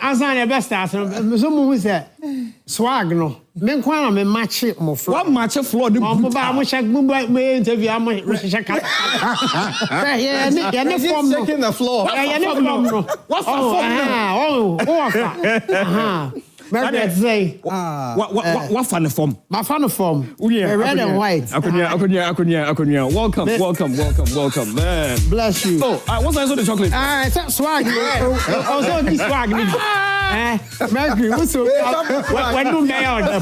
Answer your best answer. Someone who said, swag no. Men kwana me match it mo floor. What match a floor? The Mumba mo check mumba me interview am check. Yeah, ne form checking the floor. Yeah, ne form no. What's the form? Oh. Maybe say what fan form? My fan form. Yeah, red and white. Akunya. Welcome, man. Bless you. Oh, what's the answer to the chocolate? It's swag. Also this swag. Mercury, what's so when you may order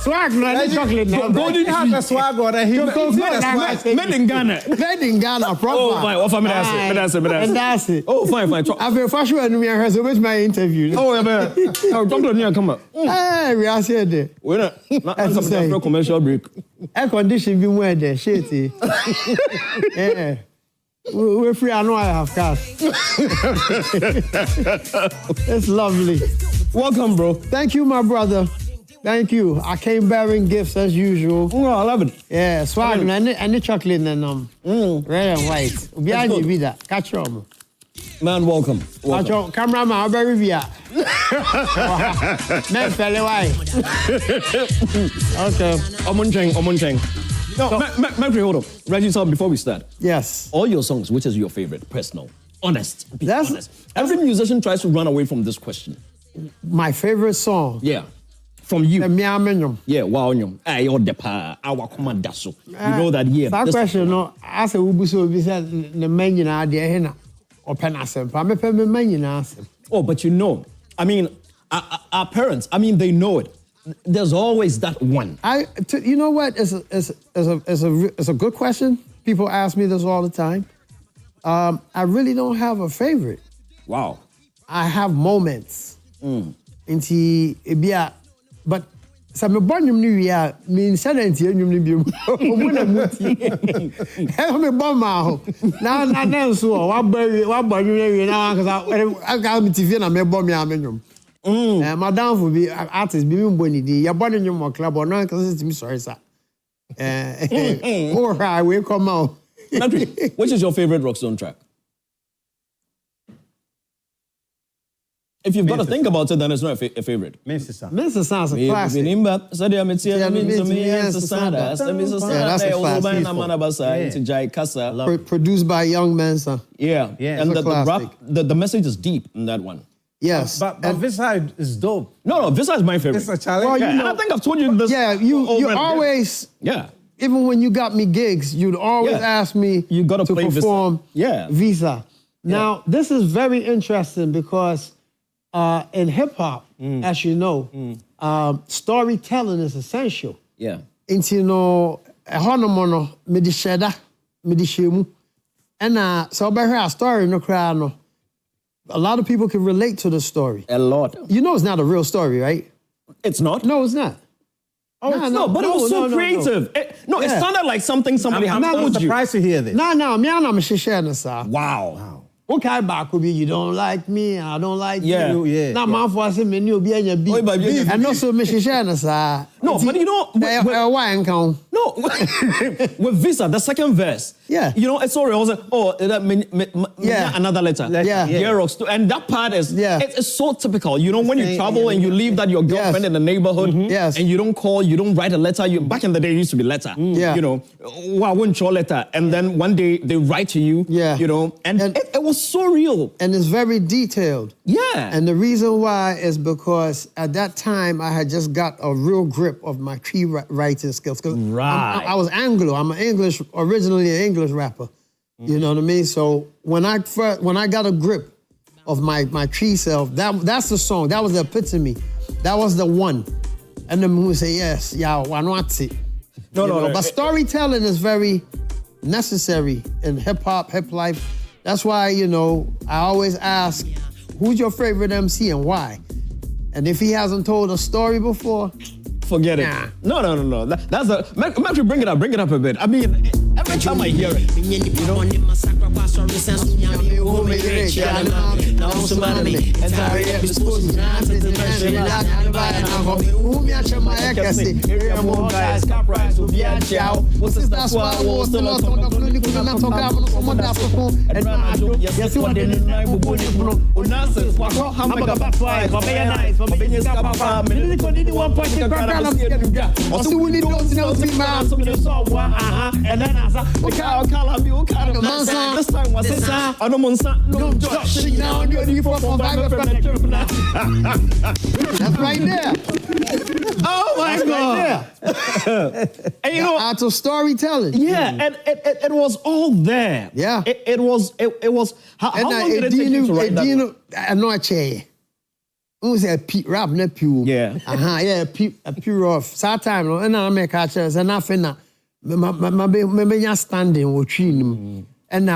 swag, no chocolate. Golden has a swag or a him. Made in Ghana. Proper. Oh, fine. What family that's And that's it. Oh, fine. I've been fashion and we are with my interview. Oh, yeah, man. Chocolate near come up. Hey, we are saying We're not commercial break. Air condition be where there, shitty. Yeah. We're free. I know I have cash. It's lovely. Welcome, bro. Thank you, my brother. Thank you. I came bearing gifts as usual. Oh, I love it. Yeah, swag and the chocolate and red and white. Behind you be that. Catch on. Man, welcome. Catch on. Cameraman, I'll bury you. Man, fella, why? Okay. Omuncheng. No, hold on. Reggie, before we start. Yes. All your songs, which is your favorite? Personal. Honest. Be honest. Every musician tries to run away from this question. My favorite song. Yeah. From you. Yeah, wow. You know that, that question, no, I said, we said, the men in our dear or penasem. I'm a man in us. Oh, but you know, I mean, our parents, I mean, they know it. There's always that one. You know what? It's a good question. People ask me this all the time. I really don't have a favorite. Wow. I have moments. But some born you knew ya mean sanity and you knew me bomb now so what boy you now because I got me TV and I bomb ya madam will be artist be mboni di ya born in your club or no because it's me sorry sir or I will come out. Which is your favorite Rockstone track? If you've got to think about it, then it's not a favorite. Mr. Sounds a classic. Produced by Young Mensa. Yeah. And the rap, the message is deep in that one. Yes. But this side is dope. No, this side is my favorite. It's a challenge. Well, and I think I've told you this. Yeah, you always... Yeah. Even when you got me gigs, you'd always ask me you gotta to play perform Visa. Yeah. Now, this is very interesting because in hip-hop, as you know, storytelling is essential. Yeah. And you know, and so about a story no cry no. A lot of people can relate to the story. A lot. You know it's not a real story, right? It's not? No, it's not. Oh, no, but it was so creative. It sounded like something somebody had told you. I'm surprised to hear this. No, me and I'm sharing, sir. Wow. Okay, back will be you don't like me, I don't like you. Yeah. Now, man, for us, me new be your beef. And also, me sharing, sir. No, but you know, why count? No, with Visa, the second verse. Yeah. You know, it's so real. I was like, another letter. And that part is, it's so typical. You know, when you travel and you leave that your girlfriend in the neighborhood, and you don't call, you don't write a letter. Back in the day, it used to be letter. You know, why wouldn't your letter? And then one day they write to you. You know, and it was so real. And it's very detailed. Yeah. And the reason why is because at that time I had just got a real grip of my key writing skills. Right. I was Anglo. I'm originally an English rapper. You know what I mean? So when I got a grip of my tree self, that's the song. That was the epitome. That was the one. And then we say, yes, why not it? No. But storytelling is very necessary in hip-hop, hip life. That's why, you know, I always ask, who's your favorite MC and why? And if he hasn't told a story before, forget it. No. That's actually bring it up a bit. I mean, every time I hear it, you know. now some money. And sorry, I'm supposed to not to the nation. I'm buying now. Who me at my accuracy? Here more guys, cap price will be at chow. What's this? That's why I was still not on the clinic. I'm not talking about someone that's a phone. And yes, what they didn't know. Nonsense. How much about five? For being nice, for being your papa. Minute 21 point. Also, we need to know see man. Some of the song, and then I said, okay, I'll call you. This time was this. I don't want no josh. Now you're for That's right there. Oh my God! And you know, art of storytelling. Yeah, and it was all there. Yeah, it was. How long did it take you to write that? I know a chair. Who say rap ne pure? Yeah. Yeah, pure off. Sometimes no, and I make catches and nothing na. Me standing with him, and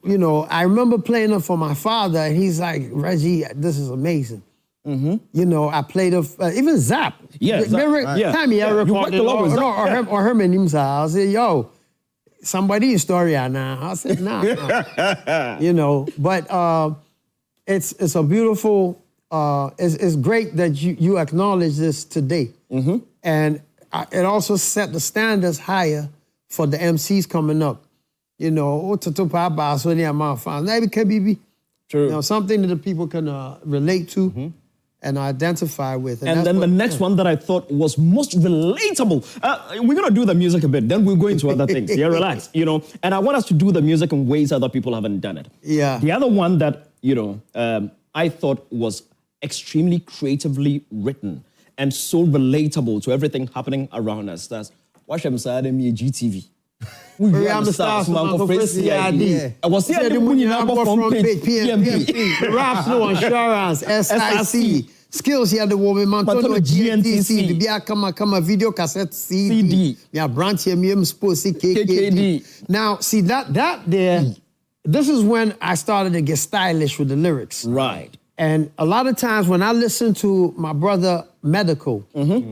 you know, I remember playing it for my father, and he's like, Reggie, this is amazing. You know, I played even Zap. Yeah, time he recorded or him and himself. I said, yo, somebody in story now. I said, nah. You know, but it's a beautiful. It's great that you acknowledge this today, and it also set the standards higher for the MCs coming up. You know, True. You know, something that the people can relate to and identify with. And then the next one that I thought was most relatable. We're gonna do the music a bit, then we'll go into other things. Yeah, relax. You know, and I want us to do the music in ways other people haven't done it. Yeah. The other one that I thought was extremely creatively written and so relatable to everything happening around us. That's watch them say GTV. We are the stars, man. For CID. I was saying the money now from PMP. Raps no insurance, SIC. Skills here the woman man to GNTC. The bia come video cassette CD. Yeah, branch here me supposed to KKD. Now see that there. This is when I started to get stylish with the lyrics. Right. And a lot of times when I listen to my brother Medikal,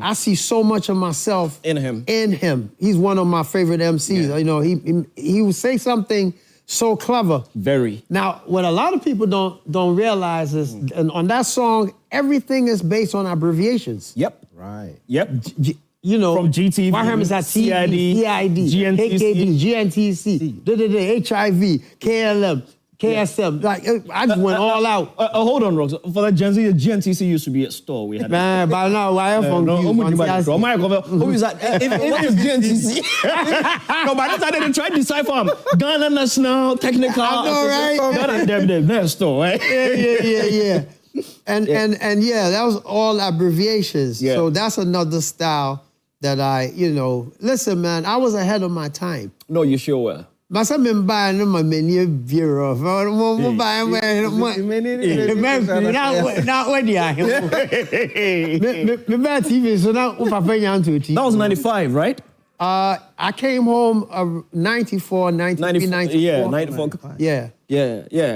I see so much of myself in him. He's one of my favorite MCs. Yeah. You know, he would say something so clever. Very. Now, what a lot of people don't realize is on that song, everything is based on abbreviations. Yep. Right. Yep. You know, from GTV, is that CID, KKD, GNTC, HIV, KLM. KSM, like I just went all out. Hold on, Rox. For that Gen Z, the GNTC used to be a store. We had. Man, but now why am from who is that? What is GNTC? No, by that time they didn't try to decipher Ghana National Technical. I know, right? Ghana next store, right? Yeah. And yeah, that was all abbreviations. Yeah. So that's another style that listen, man, I was ahead of my time. No, you sure were. Masa me buy no my menu bureau. Mo buy me now when you are me buy TV so now papa yan to TV. That was 95, right? I came home 94, 93, 94. Yeah, 94. Yeah.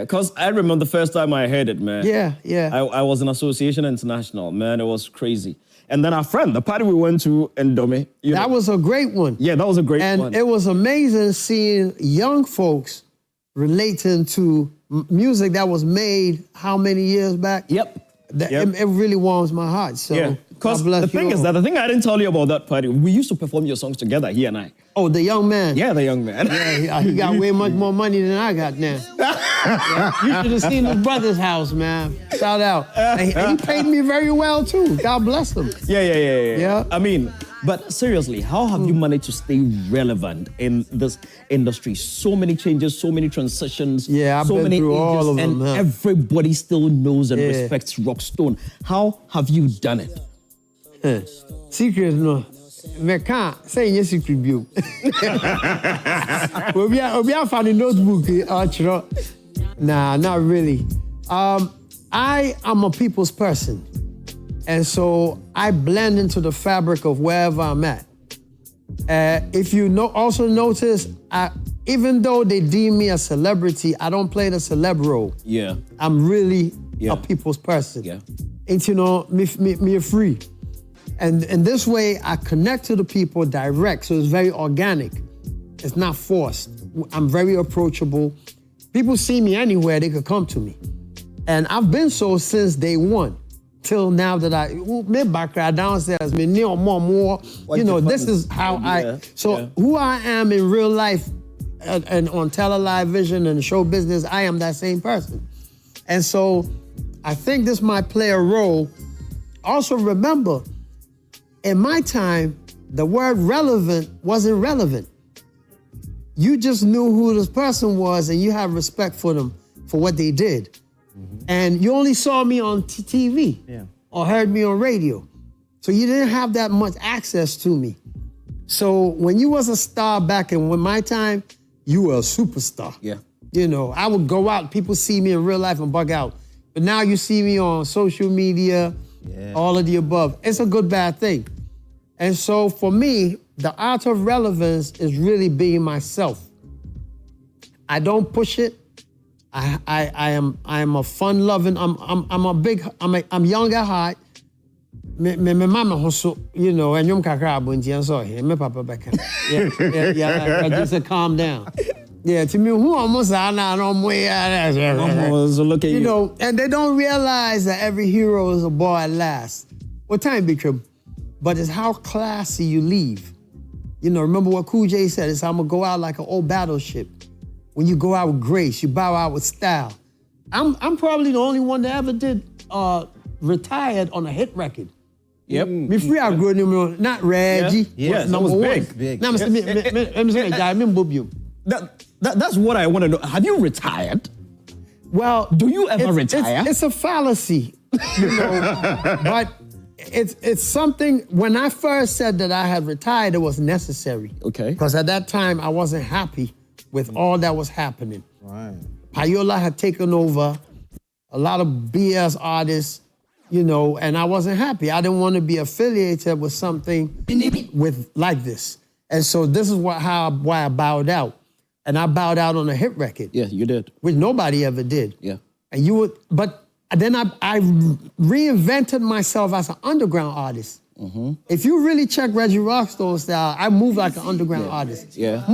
Because I remember the first time I heard it, man. Yeah. I was in Association International, man. It was crazy. And then our friend, the party we went to in Dome. That was a great one. Yeah, that was a great one. And it was amazing seeing young folks relating to music that was made how many years back? Yep. It really warms my heart. So because the thing is that the thing I didn't tell you about that party, we used to perform your songs together, he and I. Oh, the young man. Yeah, the young man. Yeah, he got way much more money than I got now. You should have seen his brother's house, man. Shout out. And he paid me very well too. God bless him. Yeah. I mean, but seriously, how have you managed to stay relevant in this industry? So many changes, so many transitions, I've so been many through ages, all of and them, everybody still knows and respects Rockstone. How have you done it? Secret, no. Me can't say yes secret view. We are finding notebook. Nah, not really. I am a people's person. And so I blend into the fabric of wherever I'm at. If you also notice, even though they deem me a celebrity, I don't play the celeb role. Yeah. I'm really a people's person. Yeah. And me free. And in this way, I connect to the people direct, so it's very organic. It's not forced. I'm very approachable. People see me anywhere, they could come to me. And I've been so since day one. Till now that my background downstairs, me more. You know, this is how who I am in real life and on television and show business, I am that same person. And so I think this might play a role. Also remember, in my time, the word relevant wasn't relevant. You just knew who this person was and you had respect for them, for what they did. And you only saw me on TV or heard me on radio. So you didn't have that much access to me. So when you was a star back in my time, you were a superstar. Yeah. You know, I would go out, people see me in real life and bug out. But now you see me on social media, all of the above. It's a good, bad thing. And so for me, the art of relevance is really being myself. I don't push it. I am a fun-loving. I'm young at heart. Me mama also, you know, and you kakra abunti and so here. Me papa back. Yeah. I just said calm down. Yeah, to me, who almost look at you know, and they don't realize that every hero is a boy at last. What time become? But it's how classy you leave. You know, remember what Cool J said? It's I'm gonna go out like an old battleship. When you go out with grace, you bow out with style. I'm probably the only one that ever did retired on a hit record. Yep. Me free agro not Reggie. Yes, that was big. Now That's what I want to know. Have you retired? Well, do you ever retire? It's a fallacy, you know. But it's something. When I first said that I had retired, it was necessary. Okay. Because at that time I wasn't happy with all that was happening. Right. Payola had taken over a lot of BS artists, you know, and I wasn't happy. I didn't want to be affiliated with something like this. And so this is why I bowed out. And I bowed out on a hit record. Yeah, you did. Which nobody ever did. Yeah. And you would, but then I reinvented myself as an underground artist. Mm-hmm. If you really check Reggie Rockstone style, I move like an underground artist. Yeah.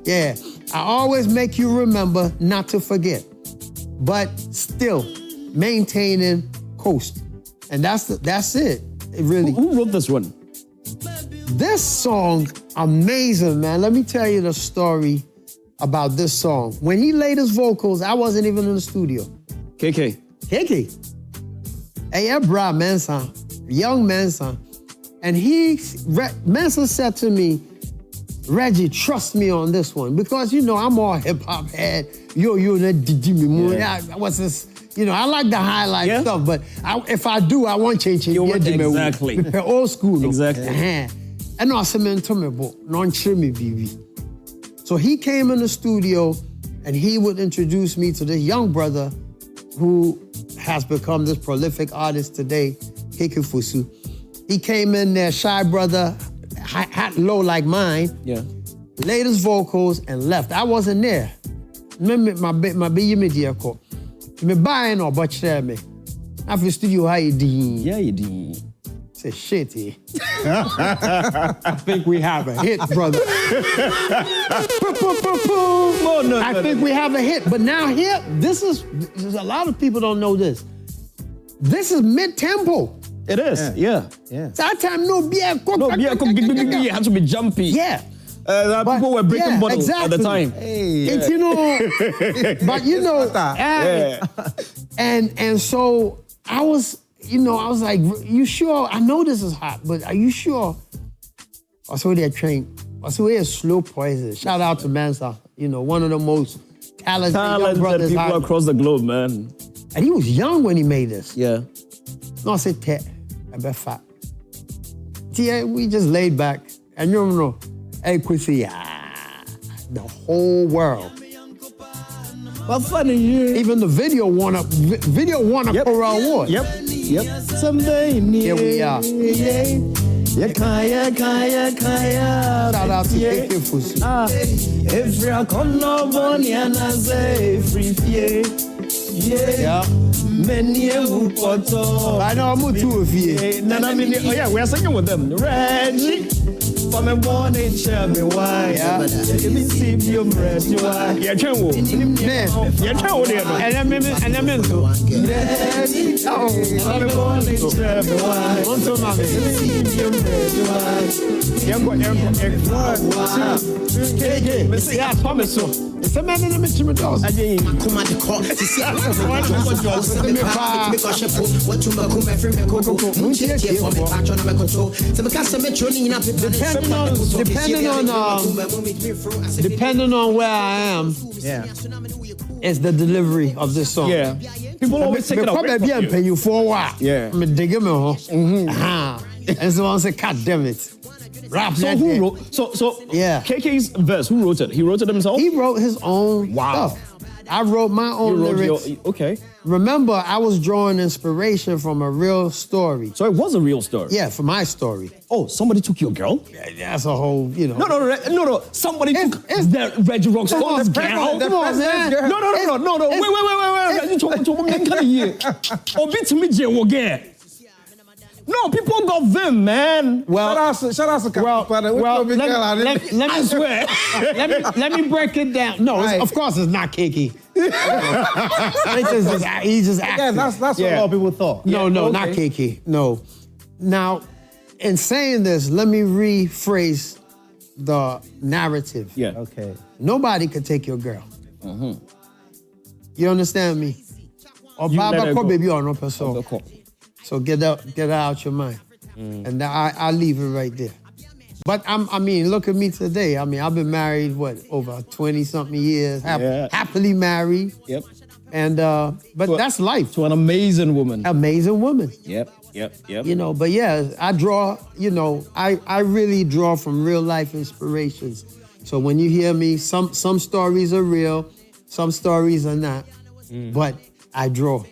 Yeah. I always make you remember not to forget, but still maintaining coast. And that's it. It really. Who wrote this one? This song, amazing, man. Let me tell you the story about this song. When he laid his vocals, I wasn't even in the studio. KK. Hey, bra, Manson, young Manson. And Manson said to me, Reggie, trust me on this one. Because, you know, I'm all hip-hop head. What's this? You know, I like the highlight stuff, but if I do, I want change. Exactly. Old school. Exactly. And I said, man, tell me about non-chimmy, baby. So he came in the studio and he would introduce me to this young brother who has become this prolific artist today, Keke Fusu. He came in there, shy brother, hat low like mine, laid his vocals and left. I wasn't there. My baby media call. Me buying or but share me. After studio, how you doing? Yeah, you did. Say shit, eh? I think we have a hit, brother. I think we have a hit. But now here, this is a lot of people don't know this. This is mid-tempo. It is, yeah. That time, no beer. You have to be jumpy. Yeah. People were breaking bottles at the time. It's, you know, but you know, and so I was like, you sure? I know this is hot, but are you sure? I saw that train. I saw a slow poison. Shout out to Mansa, you know, one of the most talented young brothers people across the globe, man. And he was young when he made this. Yeah. No, I said, I bet fat. Yeah, we just laid back, and you know. The whole world. But funny, even the video won a Cora Award. Yep. Someday, here we are. Shout out to Keke Fusu. Every corner, one and many who I know I'm too of you. Oh yeah, we are singing with them. Reggie. For me born in share me why. Yeah. Give me see you bread you why. Yeah, chenwo. Man. Yeah, chenwo there. And I'm into. For me born in share me why. One to my man. Yeah, Thomas so. It's a man in the mission with us. Depending on where I am, it's the delivery of this song. Yeah. People always take it away from you. Pay you for a while. Yeah. Me dig him, and so I say, God damn it. Rap So who wrote? So yeah. KK's verse. Who wrote it? He wrote it himself. He wrote his own stuff. I wrote my own lyrics. Okay. Remember, I was drawing inspiration from a real story. So it was a real story. Yeah, for my story. Oh, somebody took your girl? Yeah, that's a whole, you know. No. Somebody took the Reggie Rockstone's girl. Come on, man. No. Wait. You talking to a man kind of year? Oh, beat me, Jay, no, people got them, man. Well, shout out to let me swear. let me break it down. No, of course it's not Kiki. He just acted. Yeah, that's what a lot of people thought. No, not Kiki. No. Now, in saying this, let me rephrase the narrative. Yeah. Okay. Nobody could take your girl. Mm-hmm. You understand me? Or Baba baby or no person. So get that out your mind. And I leave it right there. But I mean, look at me today. I mean, I've been married, over 20-something years, happily married. Yep. And, but that's life. To an amazing woman. Amazing woman. Yep. You know, but yeah, I draw, I really draw from real life inspirations. So when you hear me, some stories are real, some stories are not. But I draw.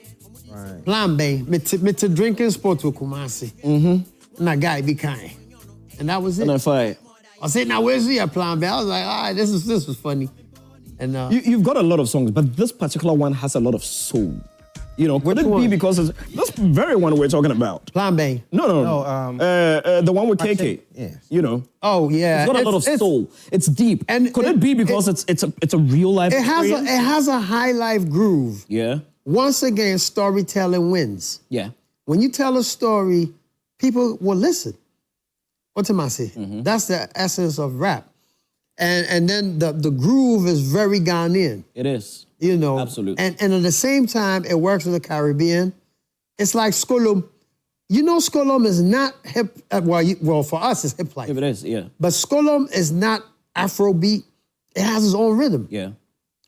Right. Plan B, me to drinking sport with Kumasi. And that guy be kind. And that was it. And I fight. I said, now where's your plan B? I was like, all right, this was funny. And you've got a lot of songs, but this particular one has a lot of soul. Could it be because it's this very one we're talking about? Plan B. No. The one with KK. Yes. Oh yeah. It's got a lot of soul. It's deep. And could it be because it's a real life experience? It has a high life groove. Yeah. Once again, storytelling wins. Yeah. When you tell a story, people will listen. What am I saying? That's the essence of rap. And then the groove is very Ghanaian. It is. Absolutely. And at the same time, it works in the Caribbean. It's like Skolum. Skolum is not hip. Well, for us, it's hip life. If it is, yeah. But Skolum is not Afrobeat. It has its own rhythm. Yeah.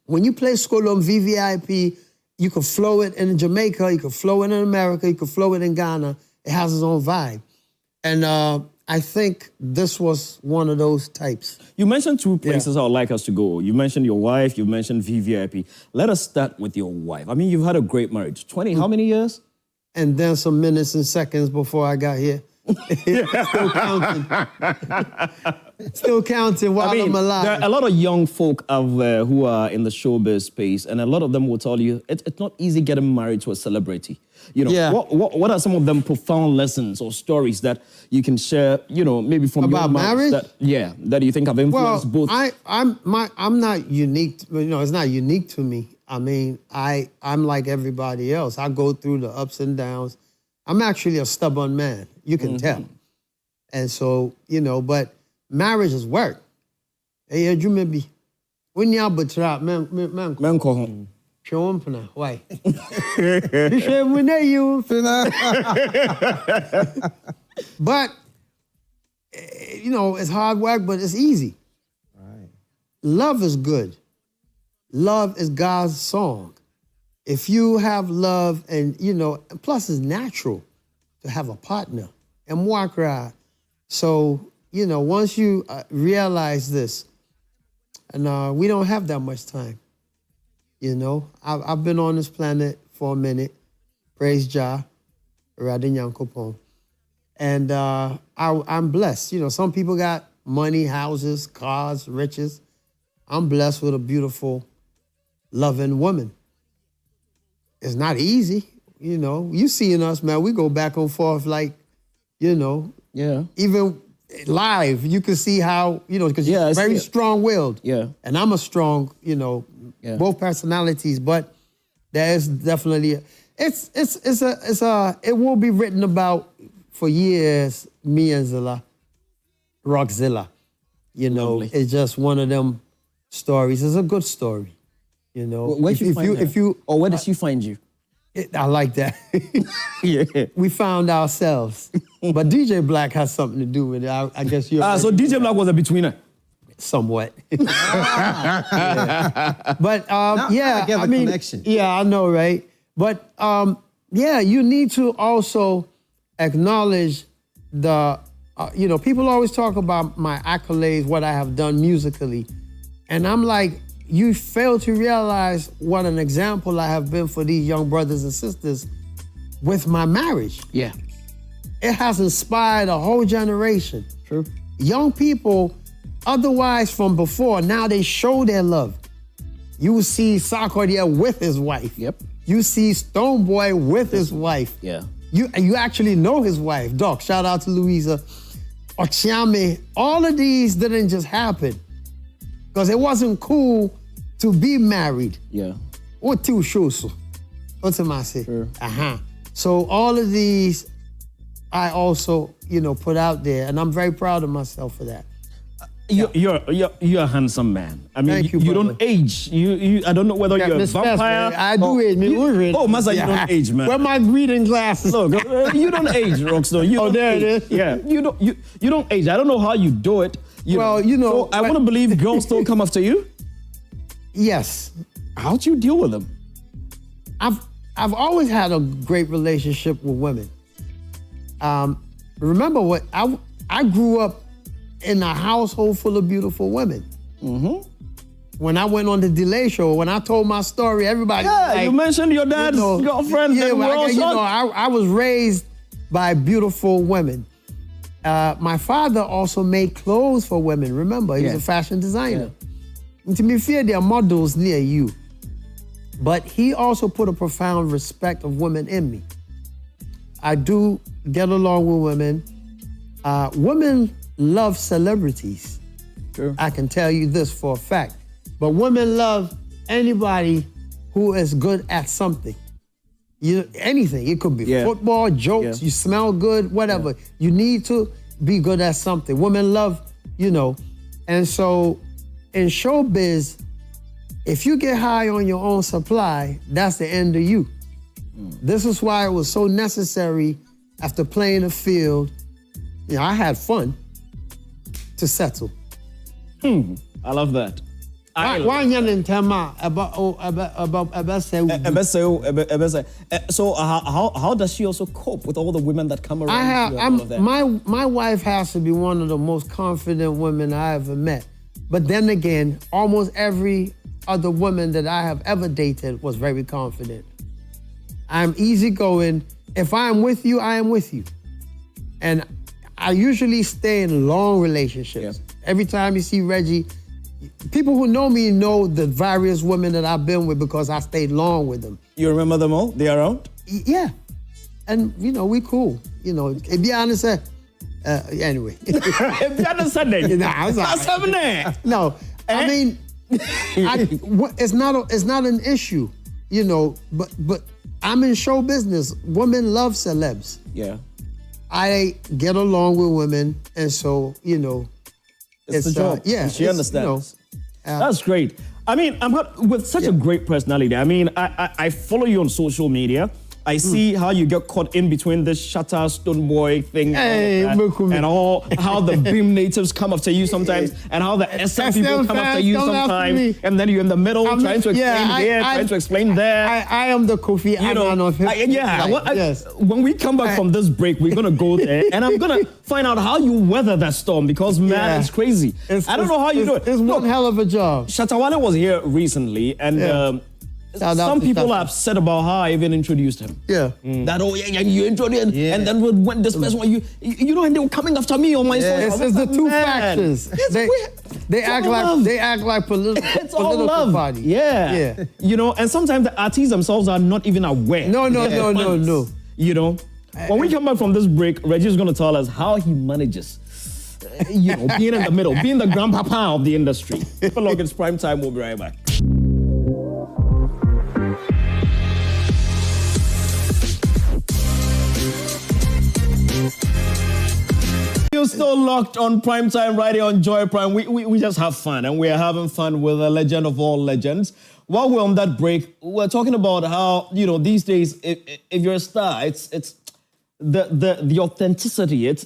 When you play Skolum, VVIP, you can flow it in Jamaica, you can flow it in America, you can flow it in Ghana. It has its own vibe. And I think this was one of those types. You mentioned two places I would like us to go. You mentioned your wife, you mentioned VVIP. Let us start with your wife. I mean, you've had a great marriage. 20, how many years? And then some minutes and seconds before I got here. Still counting. Still counting while I'm alive. There are a lot of young folk out there who are in the showbiz space, and a lot of them will tell you it's not easy getting married to a celebrity. What are some of them profound lessons or stories that you can share? Maybe from about your marriage. That you think have influenced both. I'm not unique. It's not unique to me. I mean, I'm like everybody else. I go through the ups and downs. I'm actually a stubborn man. You can tell. And so, but marriage is work. Hey, you maybe when you have betrayed, man, why? But it's hard work, but it's easy. Right. Love is good. Love is God's song. If you have love and, plus it's natural to have a partner and walk around. So, once you realize this, and we don't have that much time, I've been on this planet for a minute. Praise Jah, Radin Yankopon. And I'm blessed. Some people got money, houses, cars, riches. I'm blessed with a beautiful, loving woman. It's not easy, You seeing us, man, we go back and forth like, Yeah. Even live, you can see how, because she's very strong-willed. Yeah. And I'm a strong, both personalities, but there is definitely, it will be written about for years, me and Zilla, Rockzilla. Lovely. It's just one of them stories. It's a good story, Where did you find her? Or where did she find you? I like that. Yeah. We found ourselves. But DJ Black has something to do with it. I guess you. So DJ Black was a betweener? Somewhat. Yeah. But I get the connection. Yeah, I know, right? But you need to also acknowledge the, people always talk about my accolades, what I have done musically. And I'm like, you fail to realize what an example I have been for these young brothers and sisters with my marriage. Yeah. It has inspired a whole generation. True. Young people, otherwise from before, now they show their love. You will see Sarkodie with his wife. Yep. You see Stonebwoy with his wife. Yeah. You actually know his wife. Doc, shout out to Louisa. Ochiame. All of these didn't just happen. Because it wasn't cool to be married. Yeah. What two shows? What's am I say? Sure. So all of these, I also, put out there, and I'm very proud of myself for that. You're a handsome man. I mean, Thank you, you don't age. I don't know whether you're a vampire. I do age. Massa, you don't age, man. Where my reading glasses? Look, you don't age, Rockstone. There it is. Yeah, you don't age. I don't know how you do it. So I want to believe girls still come after you. Yes. How do you deal with them? I've always had a great relationship with women. Remember what I grew up in a household full of beautiful women. Mm-hmm. When I went on the Delay Show, when I told my story, everybody you mentioned your dad's girlfriend. Yeah, I was raised by beautiful women. My father also made clothes for women. Remember, he was a fashion designer. And to be fair, there are models near you. But he also put a profound respect of women in me. I do get along with women. Women love celebrities. True. I can tell you this for a fact. But women love anybody who is good at something. Anything. It could be football, jokes, you smell good, whatever. Yeah. You need to be good at something. Women love, And so in showbiz, if you get high on your own supply, that's the end of you. This is why it was so necessary after playing the field. I had fun to settle. I love that. So how does she also cope with all the women that come around? My wife has to be one of the most confident women I ever met. But then again, almost every other woman that I have ever dated was very confident. I'm easygoing. If I am with you, I am with you. And I usually stay in long relationships. Yeah. Every time you see Reggie, people who know me know the various women that I've been with because I stayed long with them. You remember them all? They are around? Yeah. And, we cool. To be honest, anyway. No, I mean, it's not an issue, but I'm in show business. Women love celebs. Yeah. I get along with women, and so, it's the job. She understands. That's great. I mean, with such a great personality. I mean, I follow you on social media. I see how you get caught in between this Shatter Stonebwoy thing and all how the Beam natives come after you sometimes and how the SM people come after you sometimes, and then you're in the middle trying to explain trying to explain there. I am the Kofi Annan of hip. When we come back from this break, we're gonna go there and I'm gonna find out how you weather that storm because man, it's crazy. I don't know how you do it. It's one hell of a job. Shatawale was here recently and. Some people are upset about how I even introduced him. Yeah. That you introduced him, and then when this person, and they were coming after me on my social. It's the two factions. They act like it's all love. Party. Yeah. And sometimes the artists themselves are not even aware. No. When we come back from this break, Reggie is going to tell us how he manages being in the middle, being the grandpapa of the industry. For long, it's Prime Time. We'll be right back. You're still locked on Primetime right here on Joy Prime. We just have fun, and we're having fun with a legend of all legends. While we're on that break, we're talking about how, these days, if you're a star, it's the authenticity. It's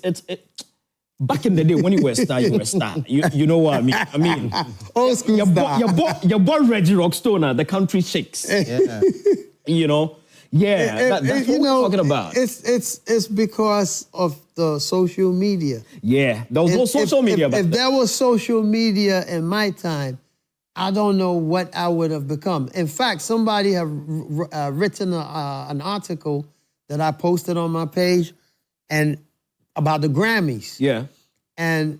back in the day when you were a star, you were a star. You know what I mean? Old school star. Your boy Reggie Rockstone, the country shakes. Yeah. Yeah, that's what we're talking about. It's because of the social media. Yeah, there was no social media back then. If there was social media in my time, I don't know what I would have become. In fact, somebody have written an article that I posted on my page and about the Grammys. Yeah. And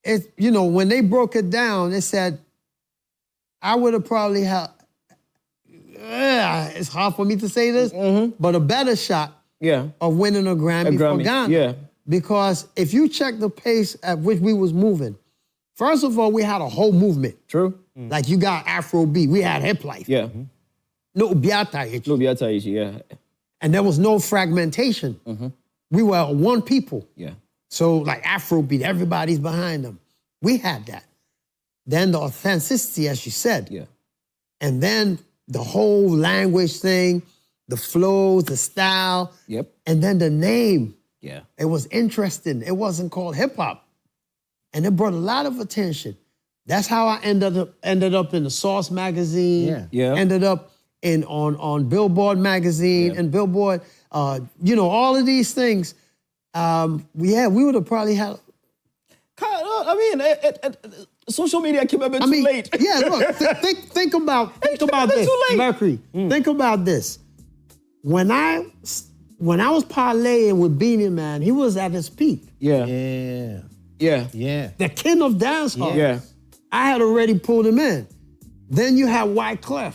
when they broke it down, it said I would have probably had. It's hard for me to say this, but a better shot of winning a Grammy for Ghana. Yeah. Because if you check the pace at which we was moving, first of all, we had a whole movement. True. Like you got Afrobeat, we had hip life. Yeah. No biata, yeah. And there was no fragmentation. We were one people. Yeah. So like Afrobeat, everybody's behind them. We had that. Then the authenticity, as you said. Yeah. And then the whole language thing, the flows, the style. Yep. And then the name. Yeah. It was interesting. It wasn't called hip hop. And it brought a lot of attention. That's how I ended up in the Source magazine. Yeah. Ended up on Billboard magazine and Billboard, all of these things. We would have probably had. Social media came a bit too late. Yeah, look, think about this, Mercury. Think about this. When I was parlaying with Beanie Man, he was at his peak. Yeah. The king of dancehall. Yeah. I had already pulled him in. Then you had Wyclef.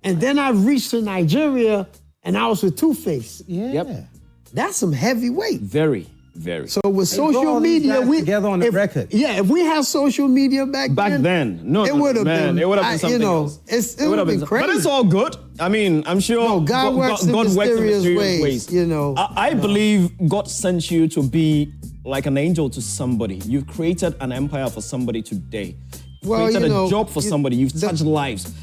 And then I reached to Nigeria and I was with Two-Face. Yeah. Yep. That's some heavyweight. Very, very. So with social media, we together on the record. Yeah, if we had social media back then, it would have been something else. It would have been crazy. But it's all good. I mean, I'm sure God works in mysterious ways. I believe God sent you to be like an angel to somebody. You've created an empire for somebody today. Created a job for somebody. You've touched lives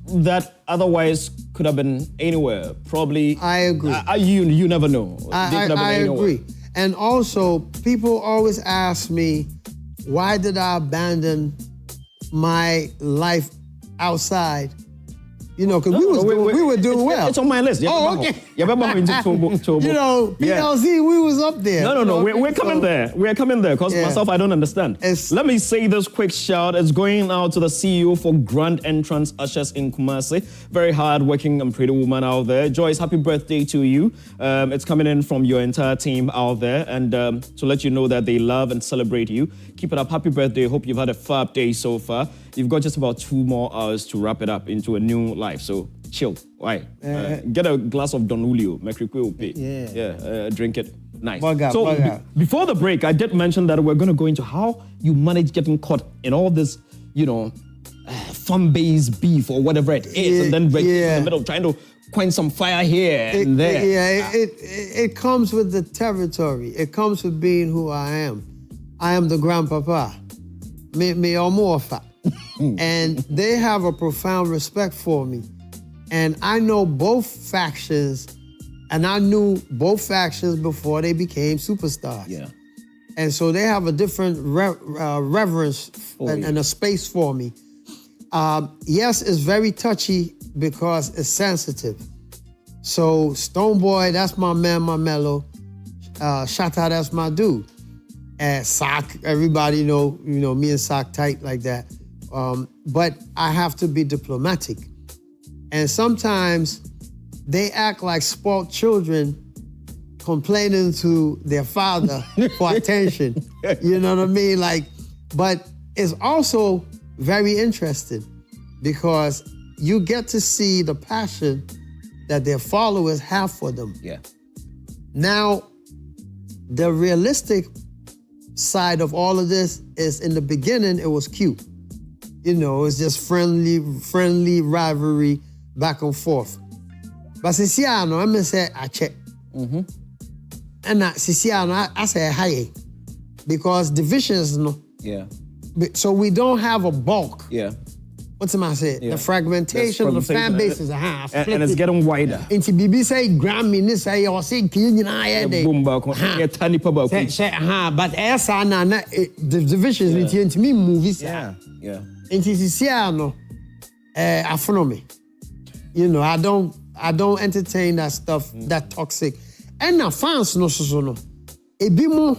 that otherwise could have been anywhere. Probably. I agree. You never know. I agree. And also, people always ask me, why did I abandon my life outside? Because we were doing well. It's on my list. Okay. PLZ, we was up there. No. We're coming there. We're coming there because myself, I don't understand. Let me say this quick shout. It's going out to the CEO for Grand Entrance Ushers in Kumasi. Very hard-working and pretty woman out there. Joyce, happy birthday to you. It's coming in from your entire team out there. And to let you know that they love and celebrate you. Keep it up. Happy birthday. Hope you've had a fab day so far. You've got just about 2 more hours to wrap it up into a new life. So chill. Why? Get a glass of Don Julio. Drink it. Nice. Before the break, I did mention that we're going to go into how you manage getting caught in all this, fan-based beef or whatever it is, and then in the middle trying to quench some fire here and there. It comes with the territory. It comes with being who I am. I am the grandpapa. Me Omorfa. And they have a profound respect for me. And I know both factions, and I knew both factions before they became superstars. Yeah. And so they have a different reverence and a space for me. Yes, it's very touchy because it's sensitive. So Stoneboy, that's my man, my mellow. Shatta, that's my dude. And Sock, everybody know me and Sock tight like that. But I have to be diplomatic. And sometimes they act like spoiled children complaining to their father for attention. You know what I mean? But it's also very interesting because you get to see the passion that their followers have for them. Yeah. Now, the realistic side of all of this is in the beginning, it was cute. You know, it's just friendly rivalry back and forth. But Siciano, I'm gonna say I check. And Siciano, I say hi. Because divisions, no. Yeah. So we don't have a bulk. Yeah. What's am I saying? Yeah. The fragmentation of the fan base is a half. And it's getting wider. Into BB say Grammy, this say or say King boom back. But the divisions into me movies. Yeah. Into Siciano, Afronomy. You know, I don't entertain that stuff, that toxic. And now fans no so. Ebimo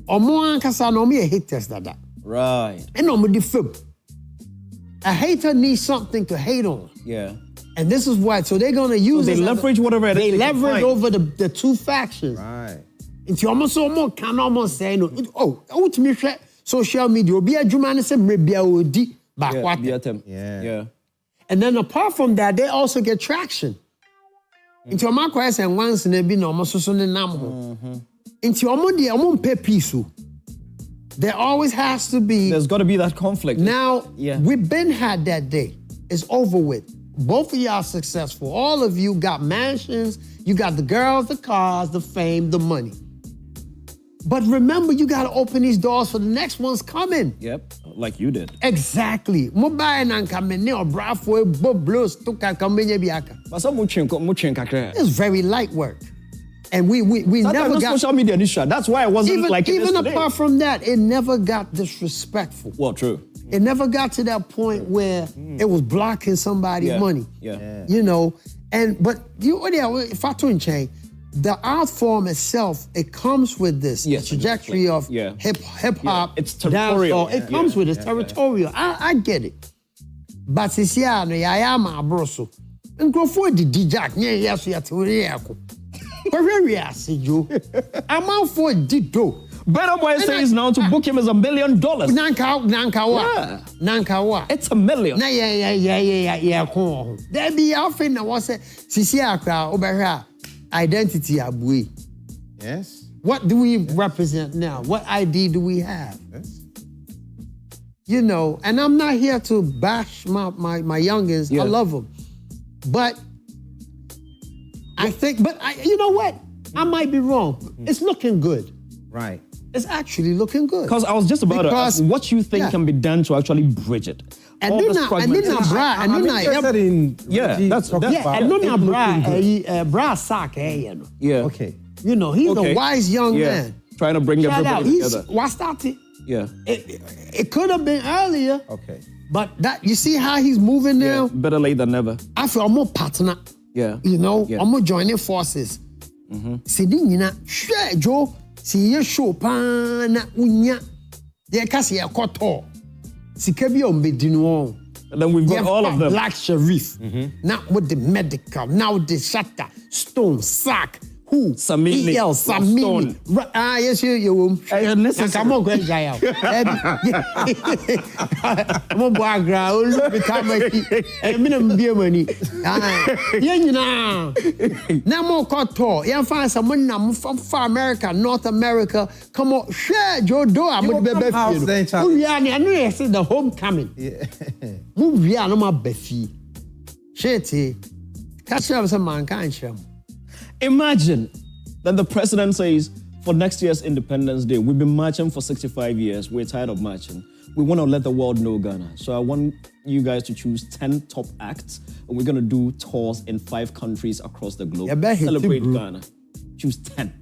omo ankasa no me haters that. Right. And no me defib. A hater needs something to hate on. Yeah. And this is why. So they're gonna use. So they leverage whatever it is. They leverage over the two factions. Right. It's almost can almost say no. Oh, to me, social media. Be a Jumani say maybe I would di back what. Yeah. And then apart from that, they also get traction. Into my question, once they be no almost so ne nam. Into almost pay peace. There always has to be. There's got to be that conflict. Now, we've been had that day. It's over with. Both of y'all successful. All of you got mansions. You got the girls, the cars, the fame, the money. But remember, you got to open these doors for the next ones coming. Yep, like you did. Exactly. It's very light work. And we never got social media issue. That's why I wasn't like it even apart from that, it never got disrespectful. Well, true. It never got to that point where it was blocking somebody's money. Yeah. You know, but if I turn change, the art form itself, it comes with this trajectory of hip hop. It's territorial. It comes with it. It's territorial. I get it. But Siciano, I am a broso. And go for the DJ. Yes, we are to I'm out for Dito. Better Boy says now to book him is $1 million. Nankawa. It's $1 million. Yeah. There be often now was Sisi Akra over here. Identity abui. Yes. What do we represent now? What ID do we have? Yes. You know, and I'm not here to bash my youngins. I love them. But I think, you know what? I might be wrong. It's looking good. Right. It's actually looking good. Because I was just about to ask what you think can be done to actually bridge it. And then bra sack, you know. Yeah. Okay. You know, he's a wise young man. Trying to bring everybody together. What started? Yeah. It could have been earlier. Okay. But that you see how he's moving now? Better late than never. I feel I'm more partner. Yeah. You know, I'm more joining forces. Share Joe. See your show pan unya. They can see a koto. Sikebi ombedino. And then we've got all of them. Black Sharif. Now with the Medikal. Now the Shatter. Stone. Sack. Who? Samini. Samini. Yes, you. Come on, go Jaya. I'm a background. Become a minimum beer money. Now more koto. You find someone from far America, North America. Come on, share Joe Do. I'm going to be better. I know you said the homecoming. Move here, no more beefy. Shitty. Catch up some mankind. Imagine that the president says, for next year's Independence Day, we've been marching for 65 years. We're tired of marching. We want to let the world know Ghana. So I want you guys to choose 10 top acts, and we're going to do tours in 5 countries across the globe. Celebrate Ghana. Choose 10.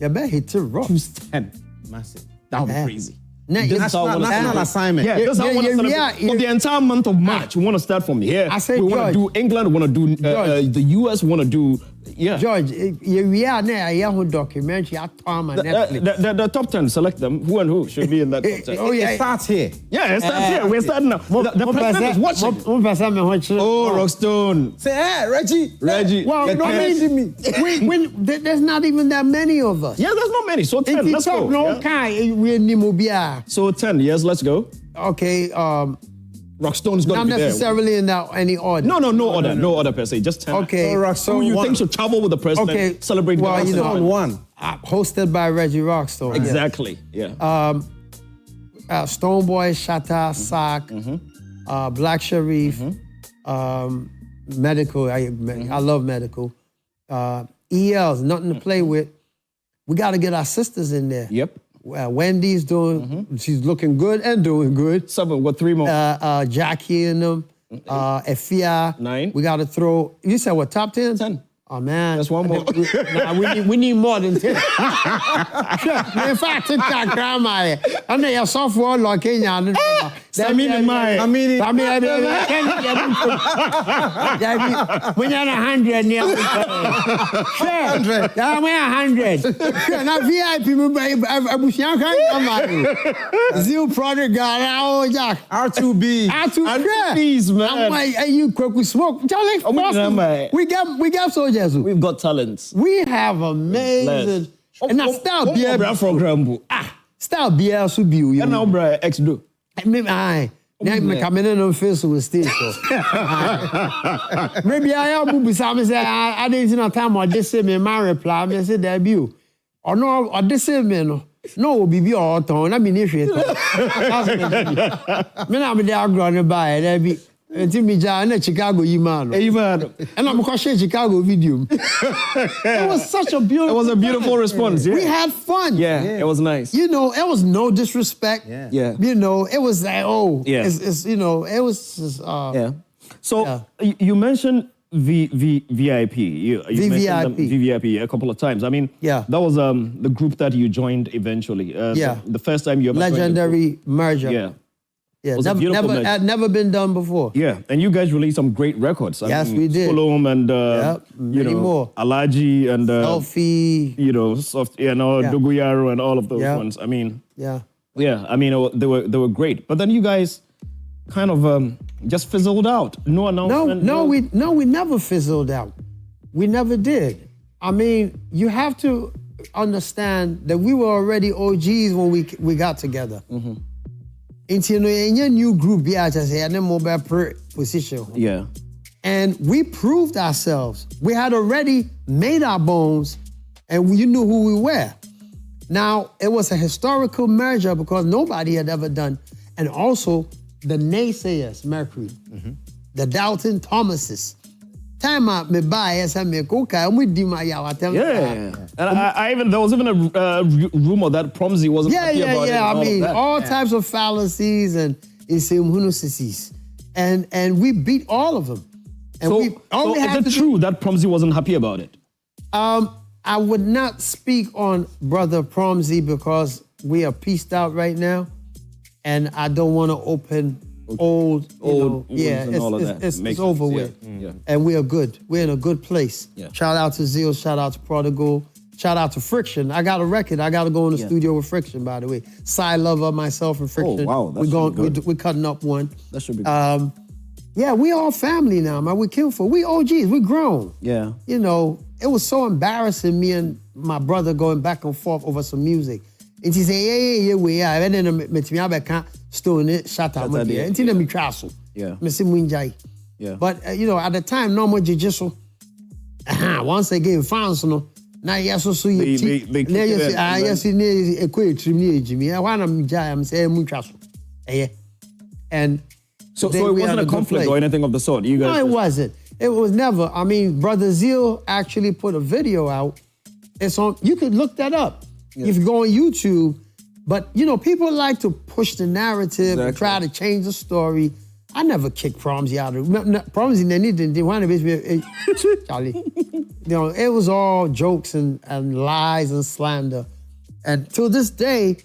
You better hit it rough. Choose 10. Massive. That would be crazy. National assignment. Yeah, that's how I want to celebrate. For the entire month of March, we want to start from here. We want to do England, we want to do the US, we want to do... Yeah. George, we are now a young documentary at Netflix. The top 10, select them. Who and who should be in that top 10? It starts here. Yeah, it starts here. We're starting now. The president is watching. Oh, Rockstone. Say, hey, Reggie. Well, there's not even that many of us. Yeah, there's not many. So 10, let's go. So 10, yes, let's go. Okay, Rockstone's got to be there. Not necessarily in any order. No order per se, just 10. Okay. So who you think should travel with the president, celebrate Rockstone one. Hosted by Reggie Rockstone. Exactly, yeah. Stoneboy, Shatta, Sock, Black Sharif, Medikal. I love Medikal. EL's nothing to play with. We got to get our sisters in there. Yep. Wendy's doing, she's looking good and doing good. 7, what, 3 more? Jackie and them, Efia. 9. We got to throw, you said what, top 10? 10. Oh, man. That's one more. We need more than 10. In fact, TikTok grandma. I know your software like Kenya. When you're 100, I'm 100. Now VIP, Zil product guy, Jack. R2B. R2Bs, man. I'm like, hey, you quick, we smoke. We got soldiers. We've got talents. We have amazing. And now style beer. Style beer should be you. And now, bro, X do. Maybe I. Now coming in on face with stage. Maybe I am beside me say I didn't know time or this me my reply. I say debut. Or no, or this me no. No, be all town. I mean if it. Me na me dey ground by there be. Until me in Chicago, man. And I'm watching Chicago video. It was such a beautiful. It was a beautiful response. Yeah. We had fun. Yeah, it was nice. You know, it was no disrespect. Yeah. You know, it was like, oh, yeah. It's you know, it was just, yeah. So you mentioned VVIP. You mentioned VVIP a couple of times. I mean, that was the group that you joined eventually. The first time you ever legendary merger. Yeah. Yeah, had never been done before. Yeah, and you guys released some great records. Yes, we did. Fulham and many more. Alaji and Selfie. You know, Duguyaro and all of those ones. I mean, I mean they were great. But then you guys kind of just fizzled out. No announcement. No, we never fizzled out. We never did. I mean, you have to understand that we were already OGs when we got together. Into a new group, mobile position. Yeah. And we proved ourselves. We had already made our bones, and you knew who we were. Now, it was a historical merger because nobody had ever done, and also the naysayers, Mercury, the Doubting Thomases. Time out, me buy me coca, and we do my and I even there was even a rumor that Promzy wasn't happy about it. I mean, all types of fallacies and insinuations, and we beat all of them. And so is it true that Promzy wasn't happy about it? I would not speak on Brother Promzy because we are pieced out right now, and I don't want to open. Old, it's over with. And we are good. We're in a good place. Shout out to Zeal, shout out to Prodigal, shout out to Friction. I got a record. I got to go in the studio with Friction, by the way. Cy Lover, myself, and Friction. Oh, wow. We're cutting up one. That should be good. Yeah, we all family now, man. We Kinfolk. We OGs. We grown. Yeah. You know, it was so embarrassing, me and my brother going back and forth over some music. And he say, we are. And then I can't stone it, shut up. And then me travel. Yeah. But, you know, at the time, no more jiu-jitsu. Once again, fans, no. Now, yes, so you see. Yes, you need a quick trim, Jimmy. I want to say, and so it wasn't a conflict or anything of the sort. You guys no, it wasn't. It was never. I mean, Brother Zeal actually put a video out. It's on. You could look that up. If you go on YouTube, but you know, people like to push the narrative and try to change the story. I never kicked Promzy out of Promzy. They didn't want to be Charlie. You know, it was all jokes and lies and slander. And till this day,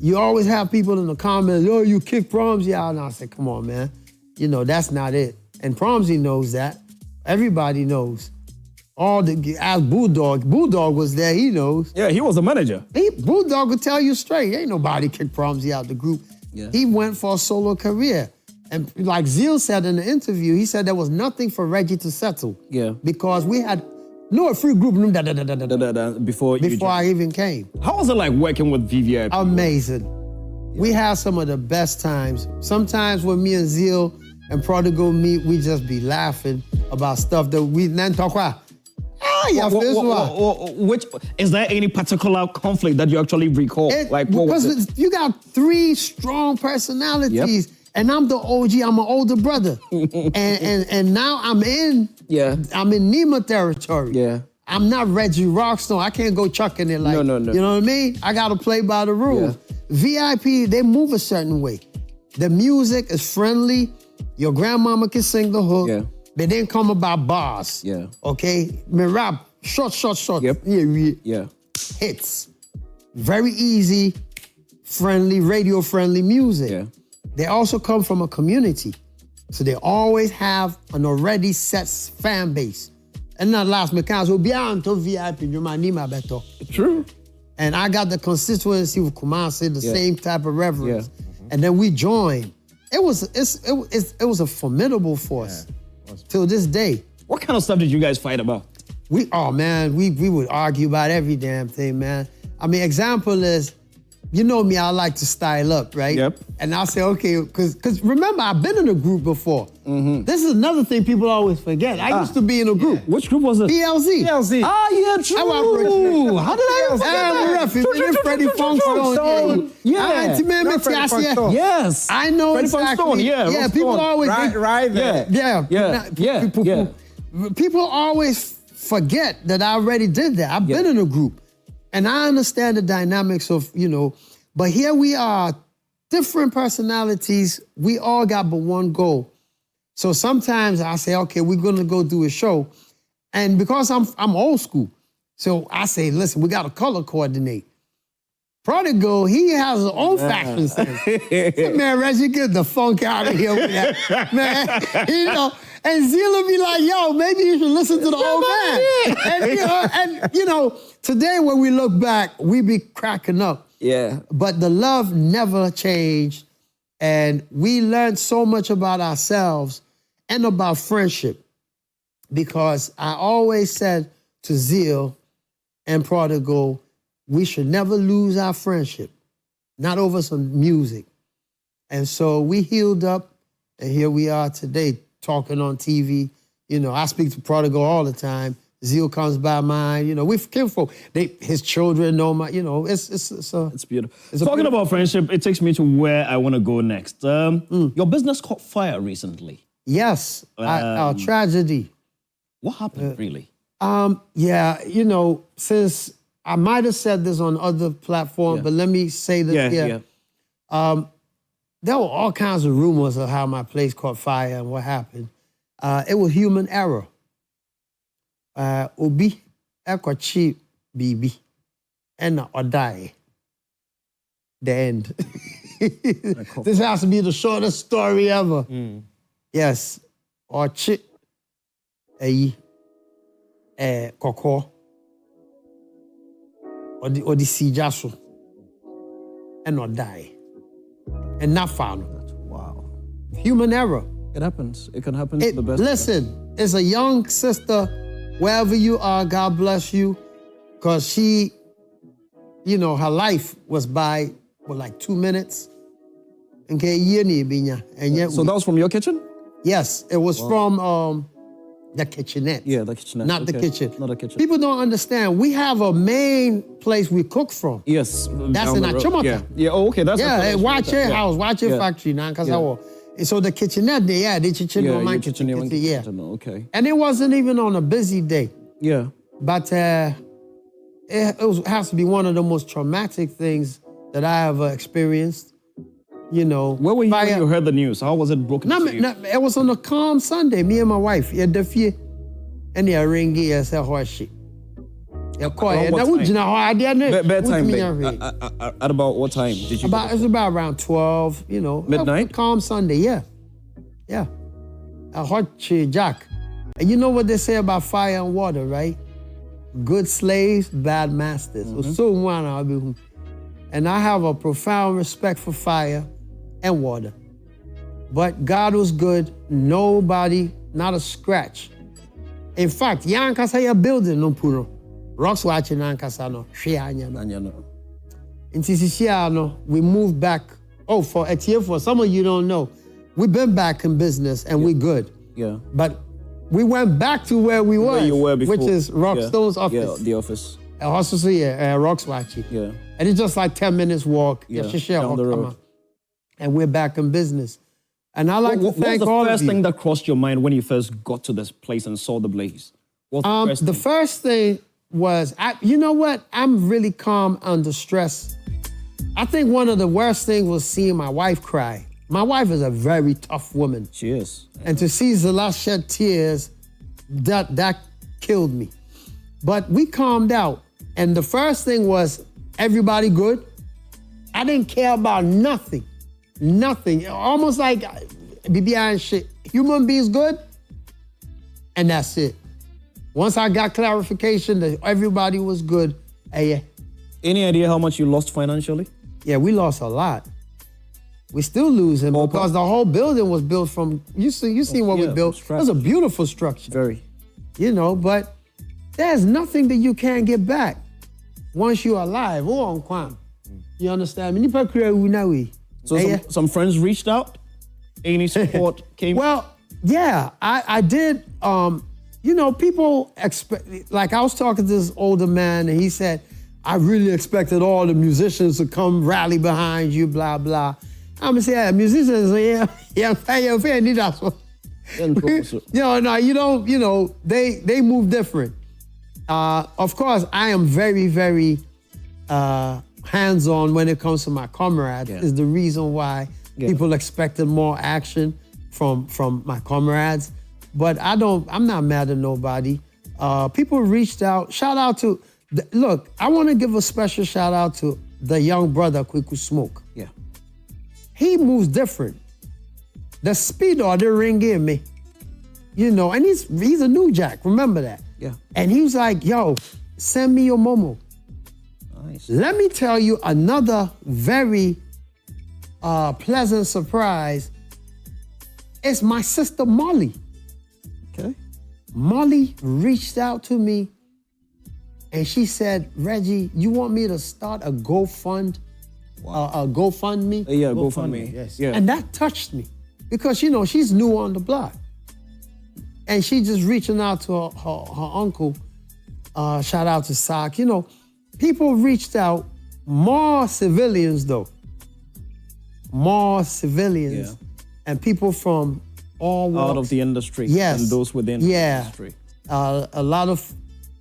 you always have people in the comments, "Oh, you kicked Promzy out." And I said, "Come on, man. You know that's not it." And Promzy knows that. Everybody knows. Ask Bulldog. Bulldog was there, he knows. Yeah, he was the manager. Bulldog would tell you straight. Ain't nobody kicked Promzy out the group. Yeah. He went for a solo career. And like Zeal said in the interview, he said there was nothing for Reggie to settle. Yeah. Because we had a free group before I even came. How was it like working with VVIP? Amazing. Yeah. We had some of the best times. Sometimes when me and Zeal and Prodigal meet, we just be laughing about stuff that we then talk about. Which is there any particular conflict that you actually recall? Because you got 3 strong personalities. Yep. And I'm the OG. I'm an older brother, and now I'm in Nima territory. Yeah, I'm not Reggie Rockstone. I can't go chucking it like no. You know what I mean? I gotta play by the rules. Yeah. VIP, they move a certain way. The music is friendly. Your grandmama can sing the hook. Yeah. They didn't come about bars. Yeah. Okay. Me rap short. Yep. Yeah. Hits. Very easy, friendly, radio friendly music. Yeah. They also come from a community. So they always have an already set fan base. And not last mechanics will be out to VIP, you might need my better. True. And I got the constituency with Kumasi, the same type of reverence. Yeah. Mm-hmm. And then we joined. It was a formidable force till this day. What kind of stuff did you guys fight about? We would argue about every damn thing, man. I mean, example is, you know me, I like to style up, right? Yep. And I'll say, okay, because remember, I've been in a group before. Mm-hmm. This is another thing people always forget. I used to be in a group. Yeah. Which group was it? PLZ. Ah, yeah, true. How did I forget that? Freddie Funkstone. Yes. I know Freddie exactly. Funkstone, Yeah, people always... Right there. Yeah. People always forget that I already did that. I've been in a group. And I understand the dynamics of, but here we are, different personalities. We all got but one goal. So sometimes I say, okay, we're gonna go do a show. And because I'm old school, so I say, listen, we gotta color coordinate. Prodigal, he has his own fashion sense. Say, man, Reggie, get the funk out of here with that. Man, and Zeal will be like, yo, maybe you should listen to the old man. And today when we look back, we be cracking up. Yeah. But the love never changed. And we learned so much about ourselves and about friendship. Because I always said to Zeal and Prodigal, we should never lose our friendship. Not over some music. And so we healed up, and here we are today, talking on TV. I speak to Prodigal all the time. Zeal comes by mine. We're kinfolk. His children know my. It's beautiful. Talking about friendship, it takes me to where I want to go next. Your business caught fire recently. Yes, our tragedy. What happened, really? Since I might have said this on other platforms, but let me say this here. There were all kinds of rumors of how my place caught fire and what happened. It was human error. Obi ekwachi bibi and or die. The end. This has to be the shortest story ever. Yes. Ochi koko or the sijaso and or die. And not found. Wow. Human error. It happens. It can happen to the best. Listen, it's a young sister, wherever you are, God bless you. Because she, her life was by, like 2 minutes. So that was from your kitchen? Yes, it was from the kitchenette. Yeah, the kitchenette. Not the kitchen. Not the kitchen. People don't understand. We have a main place we cook from. Yes. That's in Achimota. Yeah, okay. That's watch your house, watch your factory now. So the kitchenette, the kitchen, my kitchen. Yeah. Okay. And it wasn't even on a busy day. Yeah. But it has to be one of the most traumatic things that I ever experienced. Where were you when you heard the news? How was it broken to you? It was on a calm Sunday. Me and my wife, and they ring here and say horse shit. Bedtime. At about what time did you? It's about around 12. Midnight. Calm Sunday. Yeah. A hot jack. And you know what they say about fire and water, right? Good slaves, bad masters. And I have a profound respect for fire and water. But God was good. Nobody, not a scratch. In fact, Yankasa building no puro. Rocks watching Yankasa no. In Tisishia, we moved back. For some of you don't know, we've been back in business and we're good. Yeah. But we went back to where we were. You were before. Which is Rockstone's office. Yeah, the office. Rockswatchy. Yeah. And it's just like 10 minutes walk. Yeah, down the road. And we're back in business. And I like to thank all of you. What's the first thing that crossed your mind when you first got to this place and saw the blaze? What's the first thing was, you know what? I'm really calm under stress. I think one of the worst things was seeing my wife cry. My wife is a very tough woman. She is. And to see Zala shed tears, that killed me. But we calmed out. And the first thing was, everybody good? I didn't care about nothing. Nothing. Almost like BBI and shit. Human beings good? And that's it. Once I got clarification that everybody was good, yeah. Any idea how much you lost financially? Yeah, we lost a lot. We still losing because the whole building was built from, you see what we built. It was a beautiful structure. Very. You know, but there's nothing that you can't get back once you're alive. You understand me? So some friends reached out? Any support came? Well, yeah, I did. You know, people expect, like I was talking to this older man and he said, I really expected all the musicians to come rally behind you, blah, blah. I'm gonna say, yeah, musicians, need us. No, you don't, you know, they move different. Of course, I am very, very hands-on when it comes to my comrades. Is the reason why people expected more action from my comrades. But I'm not mad at nobody. People reached out. Shout out to, look, I want to give a special shout out to the young brother, Kwiku Smoke. Yeah. He moves different. The speed order ring in me. You know, and he's a new jack, remember that. Yeah. And he was like, yo, send me your Momo. Nice. Let me tell you another very pleasant surprise. It's my sister Molly. Okay. Molly reached out to me and she said, Reggie, you want me to start a GoFundMe? Yeah, GoFundMe. Yes. Yeah. And that touched me because, you know, she's new on the block. And she just reaching out to her uncle. Shout out to Sock. You know, people reached out, more civilians though. More civilians. Yeah. And people from all walks. Out of the industry. Yes. And those within the industry. A lot of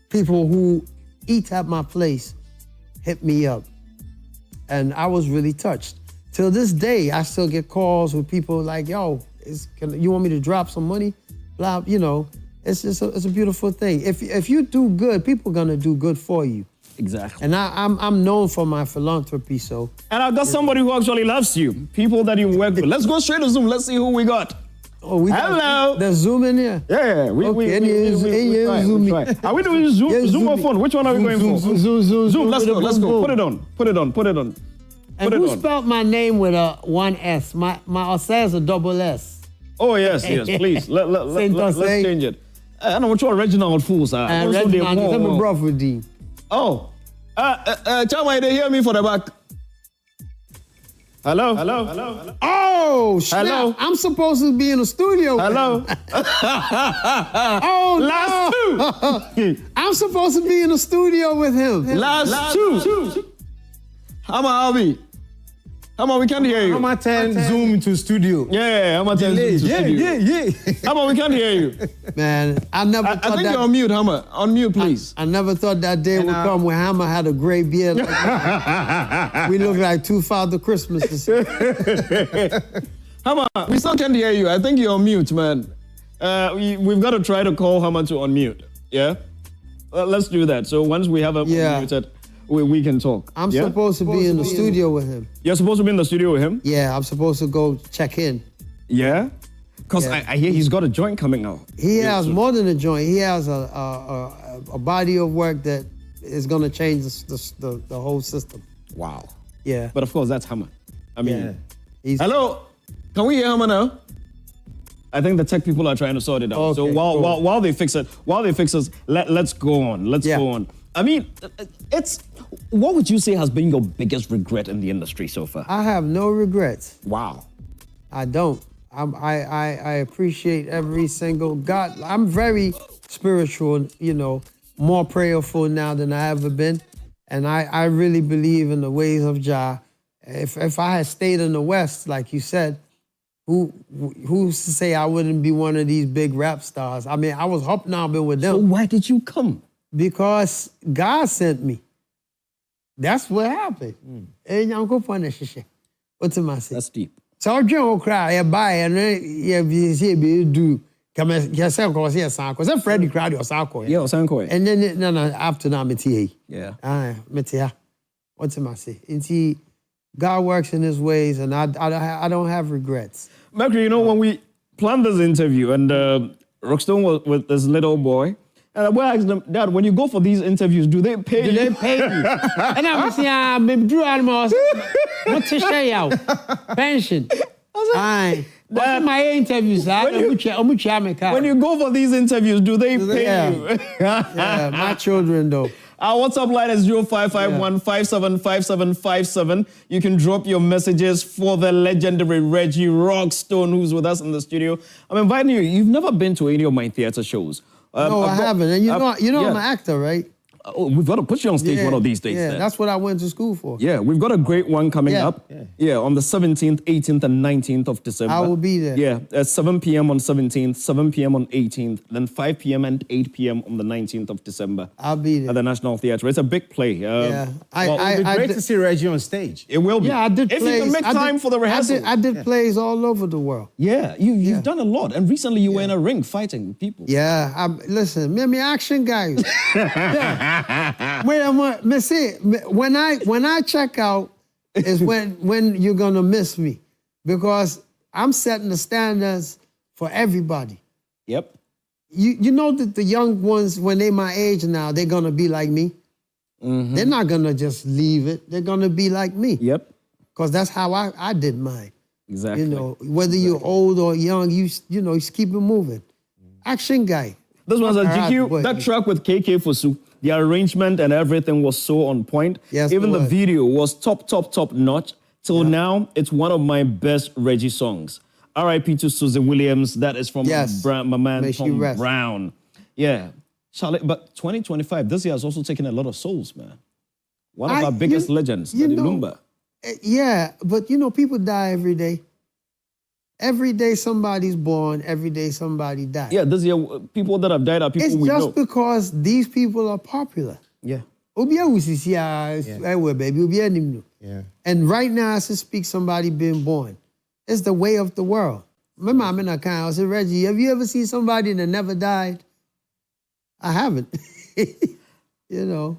people who eat at my place hit me up. And I was really touched. Till this day, I still get calls with people like, yo, you want me to drop some money? Blah, you know, it's a beautiful thing. If you do good, people are gonna do good for you. Exactly. And I'm known for my philanthropy, so. And I've got somebody who actually loves you. People that you work with. Let's go straight to Zoom. Let's see who we got. Oh, Hello. There's Zoom in here? Yeah. We try. Are we doing Zoom? Yeah, Zoom or phone? Which one are we going for? Zoom. Let's go. Put it on. And who spelled my name with a 1 S? My says a double S. Oh, yes, please. Let's change it. I don't know which one Reginald Fools are. Reginald. Oh. Chama, they hear me for the back. Hello? Oh, snap. Hello? I'm supposed to be in the studio. Hello? Oh, Last two. I'm supposed to be in the studio with him. Last two. Hama, we can't hear you. Hama 10 Zoom to studio. Yeah, Hama 10 Zoom to studio. Yeah. Hama, we can't hear you. Man, I never thought I think you're on mute, Hama. On mute, please. I never thought that day would come when Hammer had a gray beard. Like we look like two Father Christmases. Hama, we still can't hear you. I think you're on mute, man. We've got to try to call Hama to unmute. Yeah? Let's do that. So once we have him unmuted, we can talk. I'm supposed to be in the studio with him. You're supposed to be in the studio with him? Yeah, I'm supposed to go check in. Yeah? Because I hear he's got a joint coming out. He has more than a joint. He has a body of work that is going to change the whole system. Wow. Yeah. But of course, that's Hammer. I mean, hello? Can we hear Hammer now? I think the tech people are trying to sort it out. Okay, so while they fix it, let's go on. Let's go on. I mean, what would you say has been your biggest regret in the industry so far? I have no regrets. Wow. I don't. I appreciate every single God. I'm very spiritual, you know, more prayerful now than I ever been. And I really believe in the ways of Jah. If I had stayed in the West, like you said, who's to say I wouldn't be one of these big rap stars? I mean, I was hobnobbing with them. So why did you come? Because God sent me. That's what happened. What's in my say? That's deep. So I don't cry, I buy, and you see, do. Come and you say, "Cause yes, cause I'm Freddie crowd or Sanko." Yeah, Sanko. And then no, after that, me yeah. Me what's in my say? And God works in His ways, and I don't have regrets. Mercury, you know, when we planned this interview, and Rockstone was with this little boy, and I asked him, Dad, when you go for these interviews, do they pay you? Do they pay you? And I was saying, maybe Drew Animals, what to say out? Pension. Aye. Dad, my interviews, when you go for these interviews, do they pay you? Yeah, my children though. Our WhatsApp line is 0551-575757. You can drop your messages for the legendary Reggie Rockstone, who's with us in the studio. I'm inviting you. You've never been to any of my theater shows. No, I haven't. And you know I'm an actor, right? Oh, we've got to put you on stage one of these days. Yeah, then. That's what I went to school for. Yeah, we've got a great one coming up. Yeah, on the 17th, 18th, and 19th of December. I will be there. Yeah, at 7 p.m. on 17th, 7 p.m. on 18th, then 5 p.m. and 8 p.m. on the 19th of December. I'll be there. At the National Theatre. It's a big play. Yeah. It'd be great to see Reggie on stage. It will be. Yeah, I did if plays. you can make time for the rehearsal. I did plays all over the world. Yeah, you've done a lot. And recently you were in a ring fighting people. Yeah, listen, me action guy. When I check out is when you're gonna miss me, because I'm setting the standards for everybody. Yep. You know that the young ones, when they my age now, they're gonna be like me. Mm-hmm. They're not gonna just leave it. They're gonna be like me. Yep. Because that's how I did mine. Exactly. You know, whether you're old or young, you just keep it moving. Action guy. This one's a GQ. That track with KK Fosu. The arrangement and everything was so on point. Yes, even the video was top notch. Till now, it's one of my best Reggie songs. R.I.P. to Susie Williams. That is from my man Tom Brown. Yeah. Charlie, but 2025, this year has also taken a lot of souls, man. One of our biggest legends, the Lumba. Yeah, but people die every day. Every day somebody's born, every day somebody dies. Yeah, this year, people that have died are people we know. It's just because these people are popular. Yeah. Yeah. And right now, as I speak, somebody being born. It's the way of the world. My mom and I said, Reggie, have you ever seen somebody that never died? I haven't.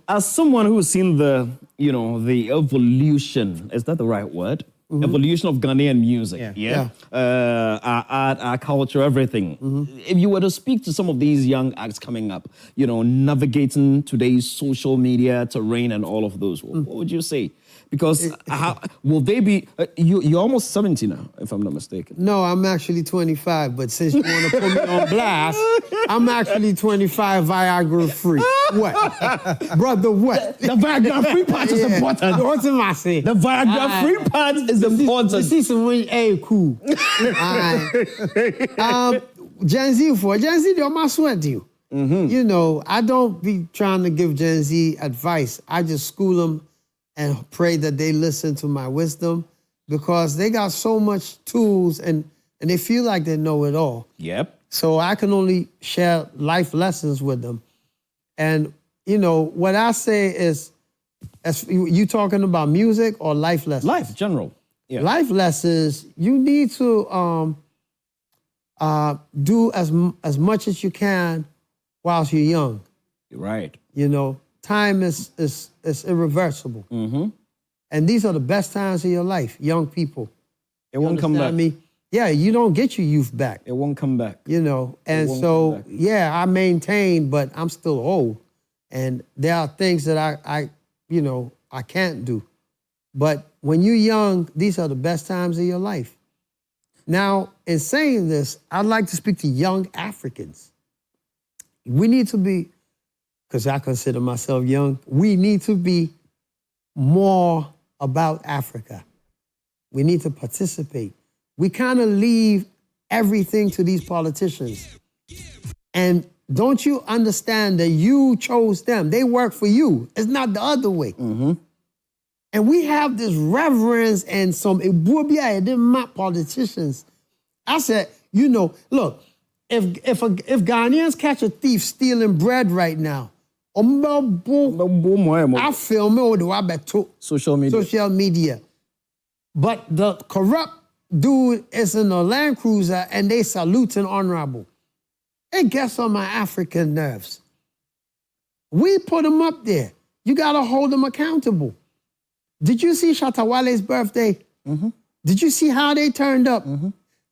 As someone who's seen the evolution, is that the right word? Mm-hmm. Evolution of Ghanaian music, our art, our culture, everything. Mm-hmm. If you were to speak to some of these young acts coming up, navigating today's social media terrain and all of those, what would you say? Because will they be, you're almost 70 now, if I'm not mistaken. No, I'm actually 25, but since you want to put me on blast, I'm actually 25 Viagra free. What? Brother, what? The Viagra free part is important. What's in my say? The Viagra free part is important. You see some cool. Gen Z, they're my sweat you. Mm-hmm. I don't be trying to give Gen Z advice. I just school them and pray that they listen to my wisdom, because they got so much tools and they feel like they know it all. Yep. So I can only share life lessons with them. And, what I say is, as you talking about music or life lessons? Life, general. Yeah. Life lessons, you need to do as much as you can whilst you're young. You're right. Time is irreversible. Mm-hmm. And these are the best times of your life, young people. It won't come back. Me? Yeah, you don't get your youth back. It won't come back. And so, I maintain, but I'm still old. And there are things that I can't do. But when you're young, these are the best times of your life. Now, in saying this, I'd like to speak to young Africans. We need to be, because I consider myself young, we need to be more about Africa. We need to participate. We kind of leave everything to these politicians. And don't you understand that you chose them? They work for you. It's not the other way. And we have this reverence and some politicians. I said, you know, look, if Ghanaians catch a thief stealing bread right now, I film it social media. But the corrupt dude is in a Land Cruiser and they salute an honorable. It gets on my African nerves. We put them up there. You got to hold them accountable. Did you see Shatawale's birthday? Did you see how they turned up?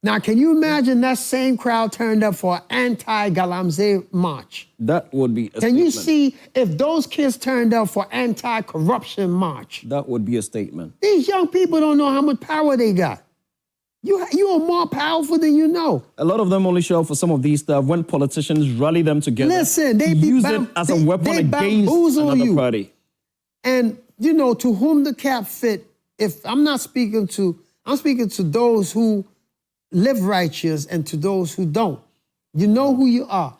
Now, can you imagine that same crowd turned up for an anti-Galamsey march? That would be a statement. Can you see if those kids turned up for anti-corruption march? That would be a statement. These young people don't know how much power they got. You are more powerful than you know. A lot of them only show up for some of these stuff when politicians rally them together. Listen, they use it as a weapon against another party. And, you know, to whom the cap fit, if I'm speaking to those who live righteous and to those who don't. You know who you are.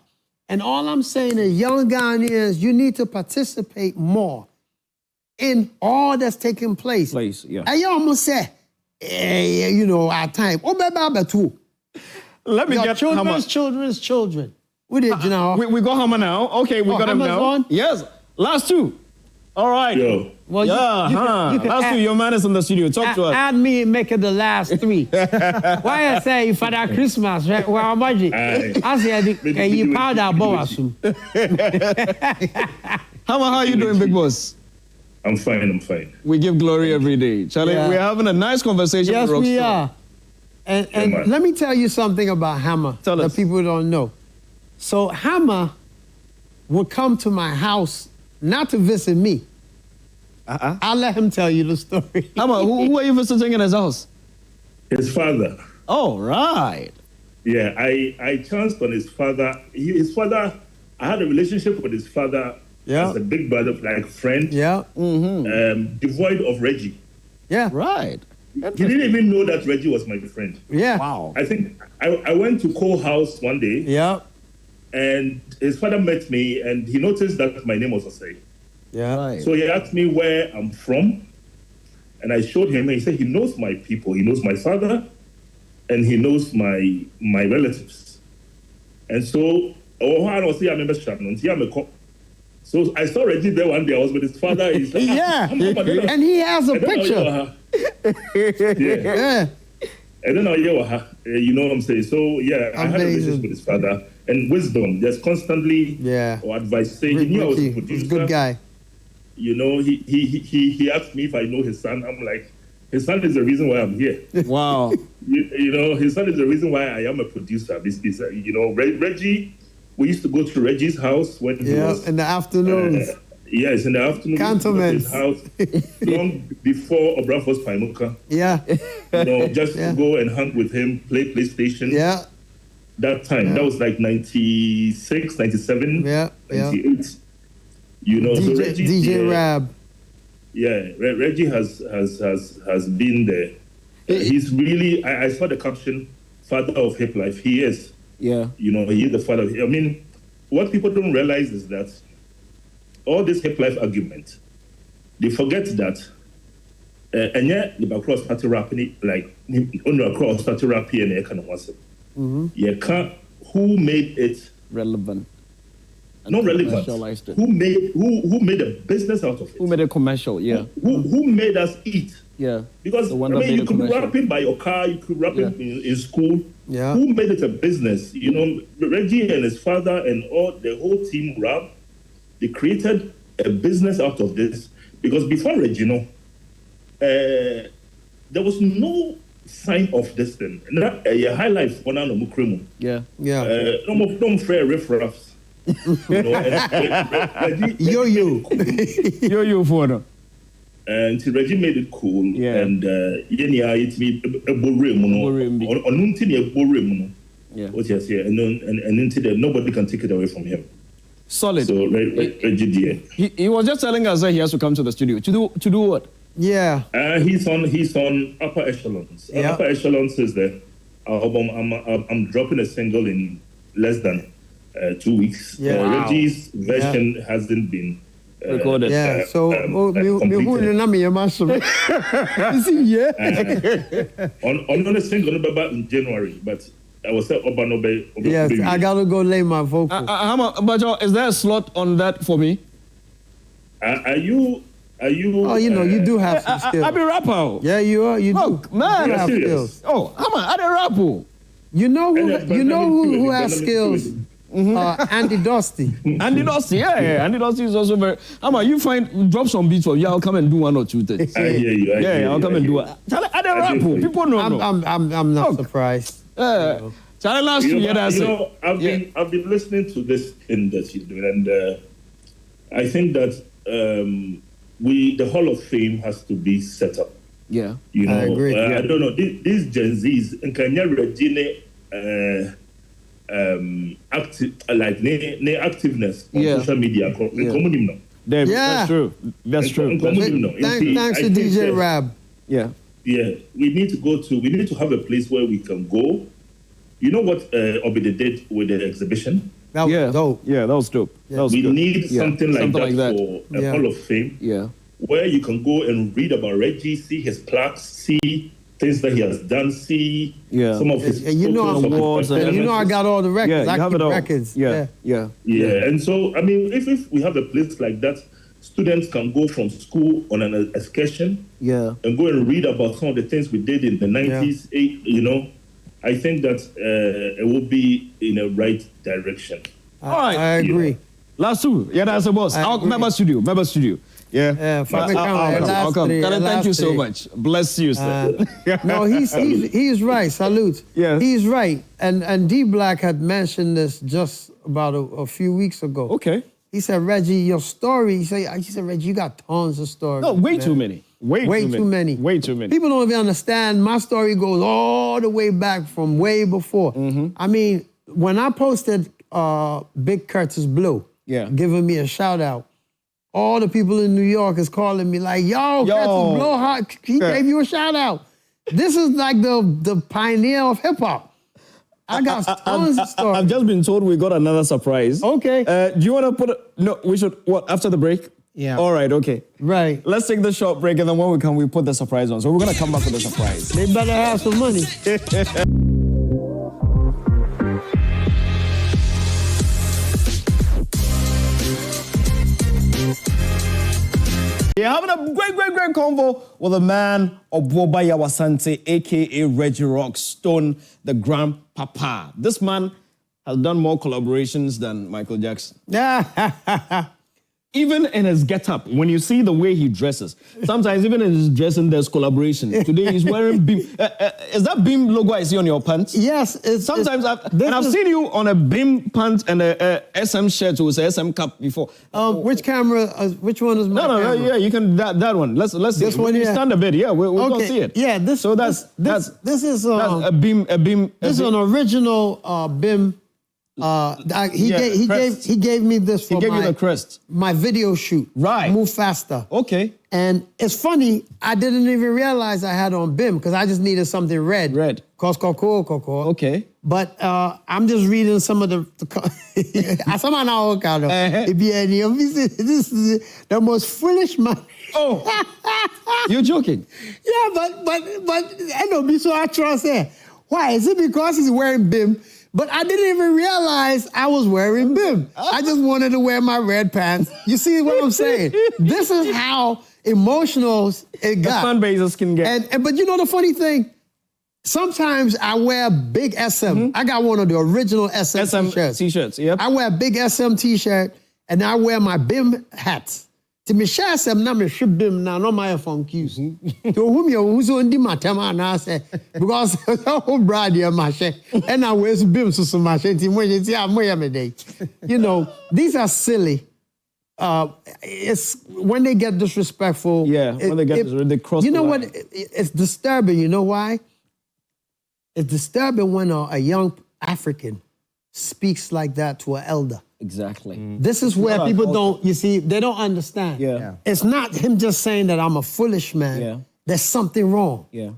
And all I'm saying is, young Ghanaians, you need to participate more in all that's taking place. I almost say, you know, our time. Let me get children's children. We did, you know. We got Hammer now. Okay, we got him now. On? Yes. Last two. All right. Yo. Well, last two, your man is in the studio. Talk to us. Add me and make it the last three. Why I say for that Christmas, right? Well, I'm magic. I said, you powder boss. How are you doing, Big Boss? I'm fine. We give glory every day. Charlie, we're having a nice conversation yes, with Rockstone. We are. And let me tell you something about Hammer that people don't know. So Hammer would come to my house not to visit me. I'll let him tell you the story. Hammer, who are you visiting in his house? His father. Oh, right. Yeah, I chanced on his father. His father, I had a relationship with his father as a big brother, like friend. Devoid of Reggie. Yeah. Right. He didn't even know that Reggie was my friend. Yeah. Wow. I think I went to Cole's house one day. Yeah. And his father met me and he noticed that my name was Osei. Yeah. Right. So he asked me where I'm from. And I showed him and he said he knows my people. He knows my father and he knows my relatives. And so so I saw Reggie there one day. I was with his father. He said, and he has a picture. Yeah. And then you know what I'm saying? So yeah, I had a relationship with his father. And wisdom, there's constantly advice. He knew I was a producer. He's a good guy. You know, he asked me if I know his son. I'm like, his son is the reason why I'm here. Wow. You know, his son is the reason why I am a producer. You know, Reggie, we used to go to Reggie's house when he was... in the afternoons. Yes, in the afternoon. Cantonments. His house long before Obrafos Paimuka. Yeah. You know, just to go and hang with him, play PlayStation. Yeah. That time, that was like 96, 97, 98. You know, DJ, so Reggie, DJ Rab. Yeah, Reggie has been there. He's really, I saw the caption, father of hip life. He is. Yeah. You know, he is the father. I mean, what people don't realize is that all this hip life argument, they forget that and yet the Bacross started rapping like under across started rapping and kind of was it. You can't who made it relevant. Not relevant. Who made a business out of it? Who made it commercial? Yeah. Who made us eat? Yeah. Because I mean, you could be rapping by your car, you could rap in school. Yeah. Who made it a business? You know, Reggie and his father and the whole team rap. They created a business out of this because before Reggie, you know, there was no sign of this thing. A high life for now, no mukremu. Yeah. Yeah. No fair riffraffs. Yo for them. And Reggie made it cool. Yeah. And it's me a yeah. What you say, and into that nobody can take it away from him. Solid. So Reggie, he was just telling us that he has to come to the studio to do what? Yeah. He's on upper echelons. Upper echelons is the album. I'm dropping a single in less than 2 weeks. Yeah. Reggie's version hasn't been recorded. Yeah, so completed. On a single in January, but I was said Obanobe. Yes, I gotta go lay my vocal. But is there a slot on that for me? Are you? Oh, you know, you do have some skills. I be rapper. Yeah, you are. You Look, do. man. You have serious? skills. Oh, I the rapper. You know who has skills? Andy Dosty. Andy Dosty, yeah. Andy Dosty is also very. You drop some beats for you. I'll come and do 1 or 2 things. I hear you. I'll come and do it. Charlie, I the rapper. People know. I'm not surprised. Charlie, last 2 years, that's it. I've been listening to this thing that you're doing, and I think that the Hall of Fame has to be set up. Yeah, you know, I agree. I don't know these Gen Zs and Kenya Regine activeness on social media. That's true. That's true. Thanks to DJ Rab. Yeah. Yeah, we need to have a place where we can go. You know what Obide did with the exhibition? That was dope. Yeah, that was dope. Yeah. We need something like that for a Hall of Fame. Yeah. Where you can go and read about Reggie, see his plaques, see things that he has done, see some of his awards. And you know I got all the records. Yeah, I keep it all. records. Yeah. And so, I mean, if we have a place like that, students can go from school on an excursion and go and read about some of the things we did in the 90s, you know. I think that it will be in the right direction. All right. I agree. Last two. Yeah, that's the boss. Member studio. Yeah. I'll come. Thank you so much. Bless you, sir. No, he's right. Salute. Yes. He's right. And D Black had mentioned this just about a few weeks ago. Okay. He said, Reggie, your story, he said, Reggie, you got tons of stories. No, way too many. Way too many. People don't even understand. My story goes all the way back from way before. Mm-hmm. I mean, when I posted Big Curtis Blue, giving me a shout out, all the people in New York is calling me like, yo, Curtis Blue, he gave you a shout out. This is like the pioneer of hip hop. I got tons of stories. I've just been told we got another surprise. Okay. Do you want to no, we should, after the break? Yeah. All right, okay. Right. Let's take the short break, and then when we come, we put the surprise on. So we're going to come back with the surprise. They better have some money. You're having a great convo with a man, Obuoba Yawasante, a.k.a. Reggie Rockstone, the grandpapa. This man has done more collaborations than Michael Jackson. Even in his get-up, when you see the way he dresses, sometimes even in his dressing, there's collaboration. Today he's wearing Beam. Is that Beam logo I see on your pants? Yes. I've seen you on a Beam pants and a SM shirt with a SM cap before. Which camera? Which one is my camera? Yeah, you can that one. Let's see. This one, stand a bit. Yeah, we're gonna see it. Yeah, this is a Beam. This is an original Beam. He gave me this for you the crest. My video shoot. Right. Move Faster. Okay. And it's funny, I didn't even realize I had on Bim because I just needed something red. Red. Okay. But I'm just reading some of the this is the most foolish man. Oh. You're joking. Yeah, but I know be so I trust it. Why? Is it because he's wearing Bim? But I didn't even realize I was wearing Bim. I just wanted to wear my red pants. You see what I'm saying? This is how emotional it got. The fan bases can get. But you know the funny thing? Sometimes I wear big SM. Mm-hmm. I got one of the original SM t-shirts. Yep. I wear a big SM t-shirt and I wear my Bim hats. To me share some na me should Bim na no my phone cues. To whom you who's on the matema na say because oh brad ya mashe and I wear Bim so mashe ti when you see amoya me day. You know, these are silly. It's when they get disrespectful. Yeah, when they get they cross. You know the line. what? It's disturbing. You know why? It's disturbing when a young African speaks like that to an elder. Exactly. This is where people don't, you see, they don't understand. Yeah. It's not him just saying that I'm a foolish man. Yeah. There's something wrong. Yeah.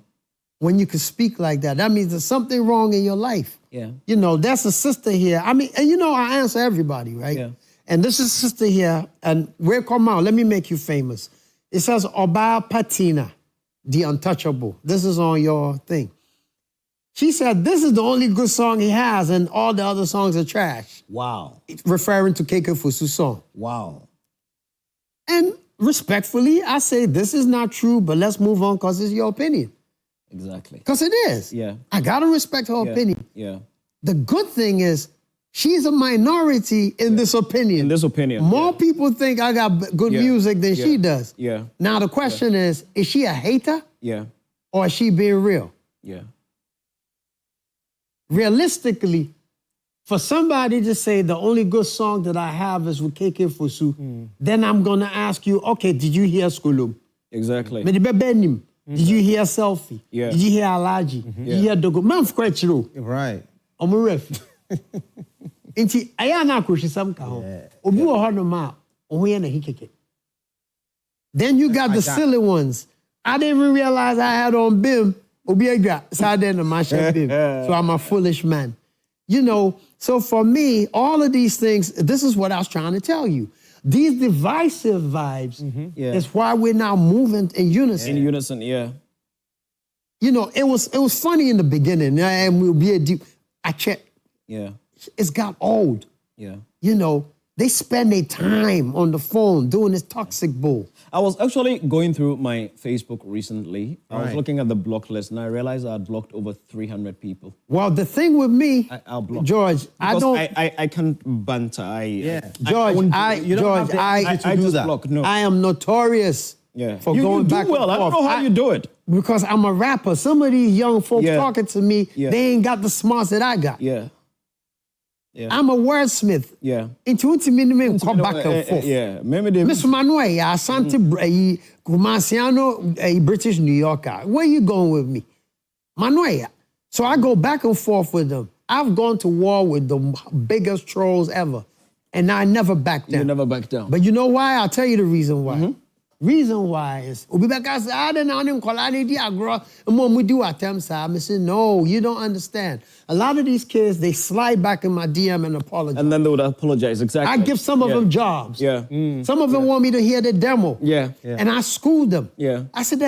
when you can speak like that. That means there's something wrong in your life. Yeah. You know, that's a sister here. I mean, and you know, I answer everybody, right? Yeah. And this is a sister here, and where come out? Let me make you famous. It says Oba Patina, the untouchable. This is on your thing. She said, this is the only good song he has, and all the other songs are trash. Wow. Referring to Keke Fusu's song. Wow. And respectfully, I say, this is not true, but let's move on because it's your opinion. Exactly. Because it is. Yeah. I got to respect her opinion. Yeah. The good thing is, she's a minority in this opinion. In this opinion. More people think I got good music than she does. Yeah. Now the question is she a hater? Yeah. Or is she being real? Yeah. Realistically, for somebody to say the only good song that I have is with Keke Fusu, then I'm going to ask you, okay, did you hear Skulum? Exactly. Did you hear Selfie? Yeah. Did you hear Alaji? Did you hear Dogo? Man, Right. I'm a ref. Inti ayana kushisam ka ho. Obi wo hono ma ohuye na hikeke. Then you got the silly ones. I didn't even realize I had on BIM. Obi agba sade na ma BIM. So I'm a foolish man. You know, so for me, all of these things, this is what I was trying to tell you. These divisive vibes is why we're now moving in unison. In unison, yeah. You know, it was funny in the beginning, and we'll be a deep. I checked. Yeah. It's got old. Yeah. You know, they spend their time on the phone doing this toxic bull. I was actually going through my Facebook recently. I was looking at the block list, and I realized I had blocked over 300 people. Well, the thing with me, I'll block. George, I don't. I can't banter. George, I just block. No. I am notorious for going back and forth. I don't know how you do it. Because I'm a rapper. Some of these young folks talking to me, they ain't got the smarts that I got. Yeah. I'm a wordsmith. Yeah. Into me come back and forth. Yeah. Maybe Miss Manuel, Asante Kumasiano, a British New Yorker. Where you going with me? Manuel. So I go back and forth with them. I've gone to war with the biggest trolls ever. And I never back down. You never back down. But you know why? I'll tell you the reason why. Reason why is because I didn't we do attempts. I said, no, you don't understand. A lot of these kids, they slide back in my DM and apologize. And then they would apologize, exactly. I give some of them jobs. Yeah. Some of them want me to hear the demo. Yeah. And I school them. Yeah. I said,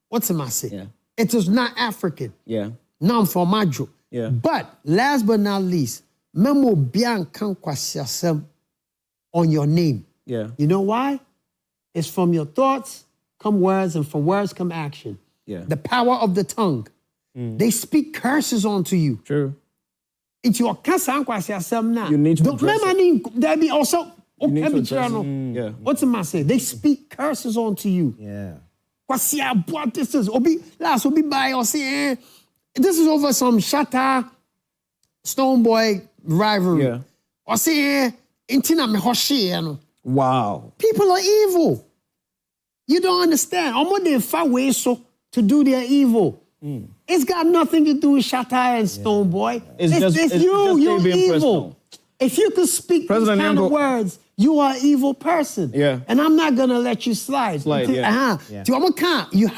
what's in my say? Yeah. It is not African. Yeah. Now for my joke. Yeah. But last but not least, memo bian kan on your name. Yeah. You know why? It's from your thoughts come words, and from words come action. Yeah. The power of the tongue. They speak curses onto you. True. It's your now. You need to address it. There be also. You need to address it. Yeah. What's the matter? They speak curses onto you. Yeah. This is last obi by or say this is over some Shatta Stoneboy rivalry. Yeah. Or say intina me hoshi. Wow. People are evil. You don't understand. Almost they find ways so to do their evil. It's got nothing to do with Shatta and Stoneboy. It's you. You're evil. Personal. If you could speak these kind of words, you are an evil person. Yeah. And I'm not gonna let you slide. You have to.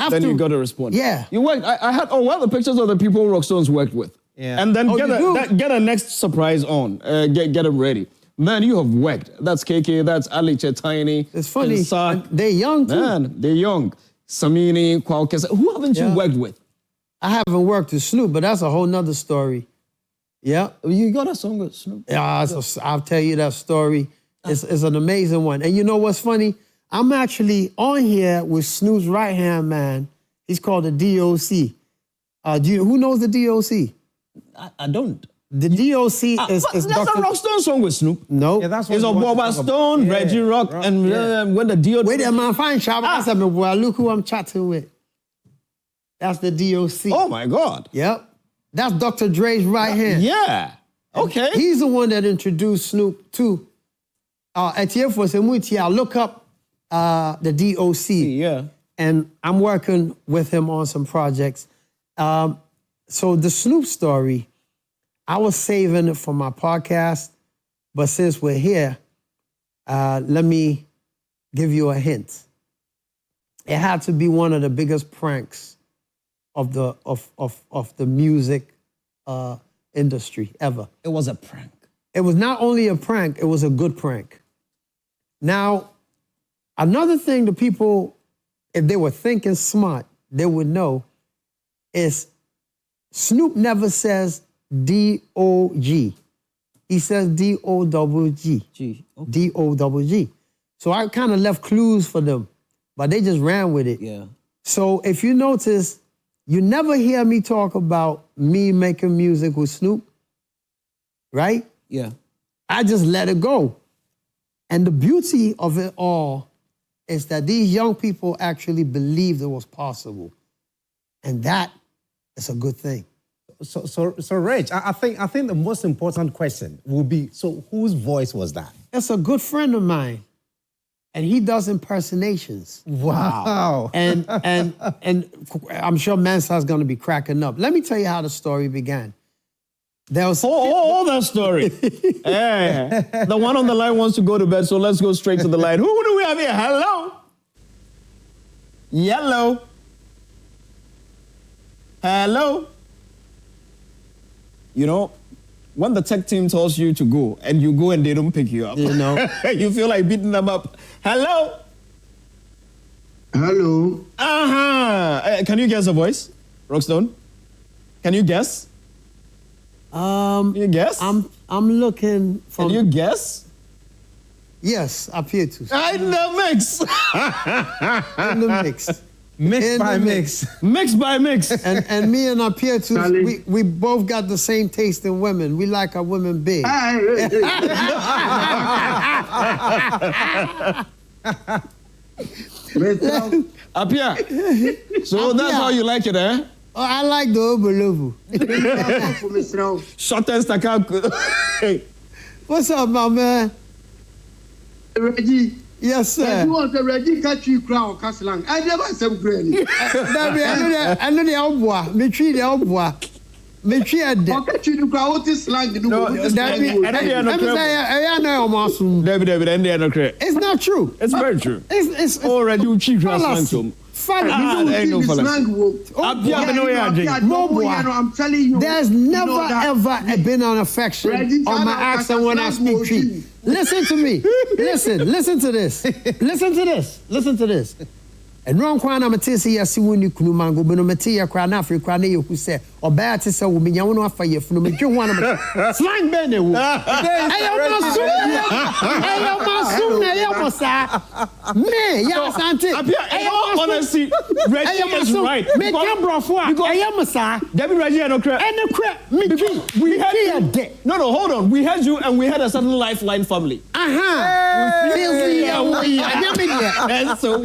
Then you got to respond. Yeah. You worked. I had one of the pictures of the people Rockstones worked with. Yeah. And then get a next surprise on. Get them ready. Man, you have worked. That's KK, that's Ali Tiny. It's funny. They're young too. Man, they're young. Samini, Kwalkesa. Who haven't you worked with? I haven't worked with Snoop, but that's a whole nother story. Yeah. You got a song with Snoop? Yeah, I'll tell you that story. It's an amazing one. And you know what's funny? I'm actually on here with Snoop's right-hand man. He's called the DOC. Who knows the DOC? I don't. The DOC is that's a Rockstone song with Snoop. No. Yeah, that's it's a Boba Stone, Reggie Rock, and when the DOC... Wait a minute, fine, Shabba. Look who I'm chatting with. That's the DOC. Oh, my God. Yep. That's Dr. Dre's right hand. Yeah. Okay. He's the one that introduced Snoop to... look up the DOC. Yeah. And I'm working with him on some projects. So the Snoop story... I was saving it for my podcast, but since we're here, let me give you a hint. It had to be one of the biggest pranks of the music industry ever. It was a prank. It was not only a prank, it was a good prank. Now, another thing the people, if they were thinking smart, they would know is Snoop never says D-O-G. He says D-O-double-G. Okay. D-O-double-G. So I kind of left clues for them, but they just ran with it. Yeah. So if you notice, you never hear me talk about me making music with Snoop, right? Yeah. I just let it go. And the beauty of it all is that these young people actually believed it was possible. And that is a good thing. So Reg, I think the most important question will be, so whose voice was that? It's a good friend of mine. And he does impersonations. Wow. And I'm sure Mensa's going to be cracking up. Let me tell you how the story began. There was that story. Hey, the one on the line wants to go to bed, so let's go straight to the line. Who do we have here? Hello? Yellow? Hello? You know, when the tech team tells you to go and you go and they don't pick you up, you know, you feel like beating them up. Hello? Hello. Can you guess the voice, Rockstone? Can you guess? You guess? I'm looking from. Can you guess? Yes, appear to. In the mix. In the mix. Mix by mix. Mix by mix. And me and appear to, we both got the same taste in women. We like our women big. Appear. So that's how you like it, eh? Oh, I like the overlevel. Short and stack. What's up, my man? Reggie. Yes, sir. You want the Reggie catch you crown Caslang? I never said granny. I know the Alboa. Me tree the Alboa. Me tree a de. Catch you crown. What is slang? It's not true. It's very true. It's already you cheap slang. I'm telling you. There's never ever been an affection on my accent when I speak tree. Listen to me. Listen to this. Listen to this. And wrong kwana matisi ya si woni kunu mango beno meti ya kwa na afri kwa na yeku se oba te se wo menya wono afa ye funu me dwe ho na slang be na wo ayo masum na ye mosa me ya sante honestly Reggie is right me can brofo ayo mosa David Reggie no cra me we had you no hold on we had you and we had a certain lifeline family so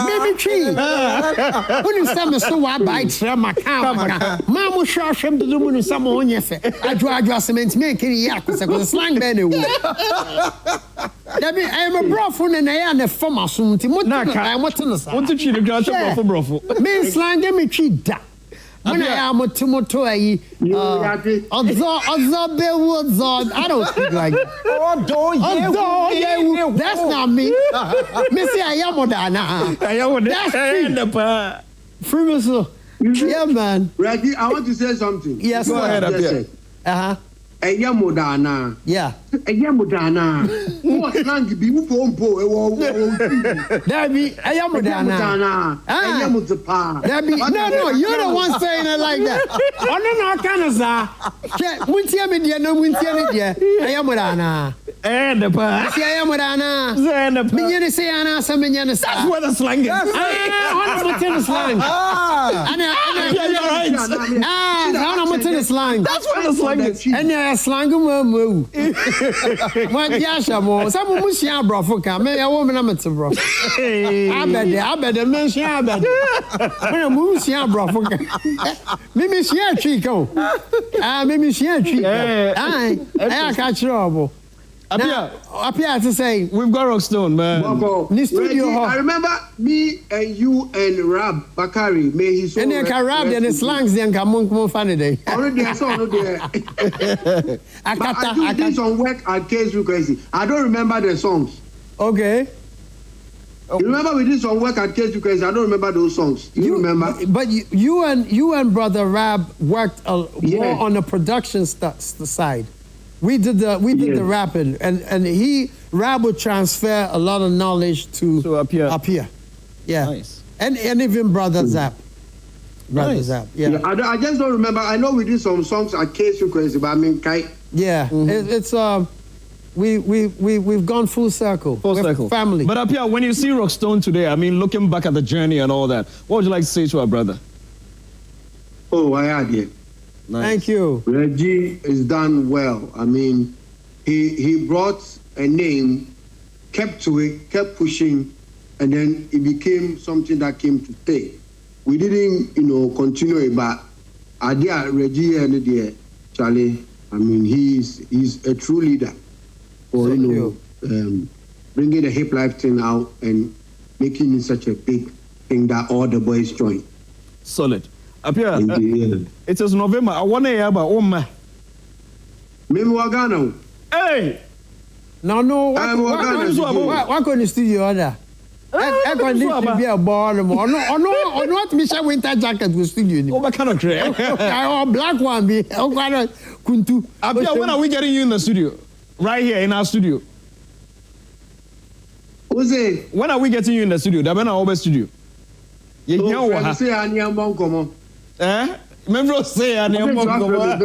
Baby tree. When you send me so I buy tram my camera. Mamma shot him to do when some on your face. I draw cement making yak with a slang belly. I am a brothel and I am a former soon to what's in the sun. What did you do for brothel? Me slang me cheat that. When I am a Timothy, I don't speak like that. That's not me. Missy, I am Modana. That's true. Yeah, man. Reggie, I want to say something. Yes, go ahead. Modana. Yeah. Modana. What slang be who pompo? That be Modana. That be no, you're the one saying it like that. Oh no, Canada. Wintia media, no Wintia media. Modana. And the pa. Modana. And the Minyana say Anna, some Minyana. That's where the slang is. I'm slang. I'm slang. That's where the slang is. And slang move. What Yasha more? Some Musia brofo come. A woman I'm a bro. I bet the men share bed. When a Musia brofo. Maybe share Chico. Maybe share Chico. I catch trouble. Up here to say we've got Rockstone, man. Reggie, I remember me and you and Rab Bakari made his own. And then Rab and the slangs then come on funny day. Already I saw there. I do this on work at Case Crazy. I don't remember the songs. Okay. You remember we did some work at Case because I don't remember those songs. You remember? But you and Brother Rab worked more on the production side. We did the rapping, and Rab would transfer a lot of knowledge to up here. Yeah. Nice. And even Brother Zap. Brother Zap. Yeah. I just don't remember. I know we did some songs at Case because, but I mean, yeah. It's We've gone full circle. Full circle. Family. But up here, when you see Rockstone today, I mean, looking back at the journey and all that, what would you like to say to our brother? Oh, I had it. Nice. Thank you. Reggie is done well. I mean, he brought a name, kept to it, kept pushing, and then it became something that came to stay. We didn't, continue it, but I did Reggie and the Charlie. I mean, he's a true leader. For bringing the hip life thing out and making it such a big thing that all the boys join. Solid. Up here, it is November. I want to hear about Oma. Maybe Wagano. Hey! No. What can the studio order? I can be a ball or not Michelle winter jacket with studio. Oh, what kind of crap? Black one be. Kuntu. Up here, when are we getting you in the studio? Right here in our studio. Who's it? When are we getting you in the studio? That always studio. You know what? Say I need a monk come on. Remember say I need a monk come on.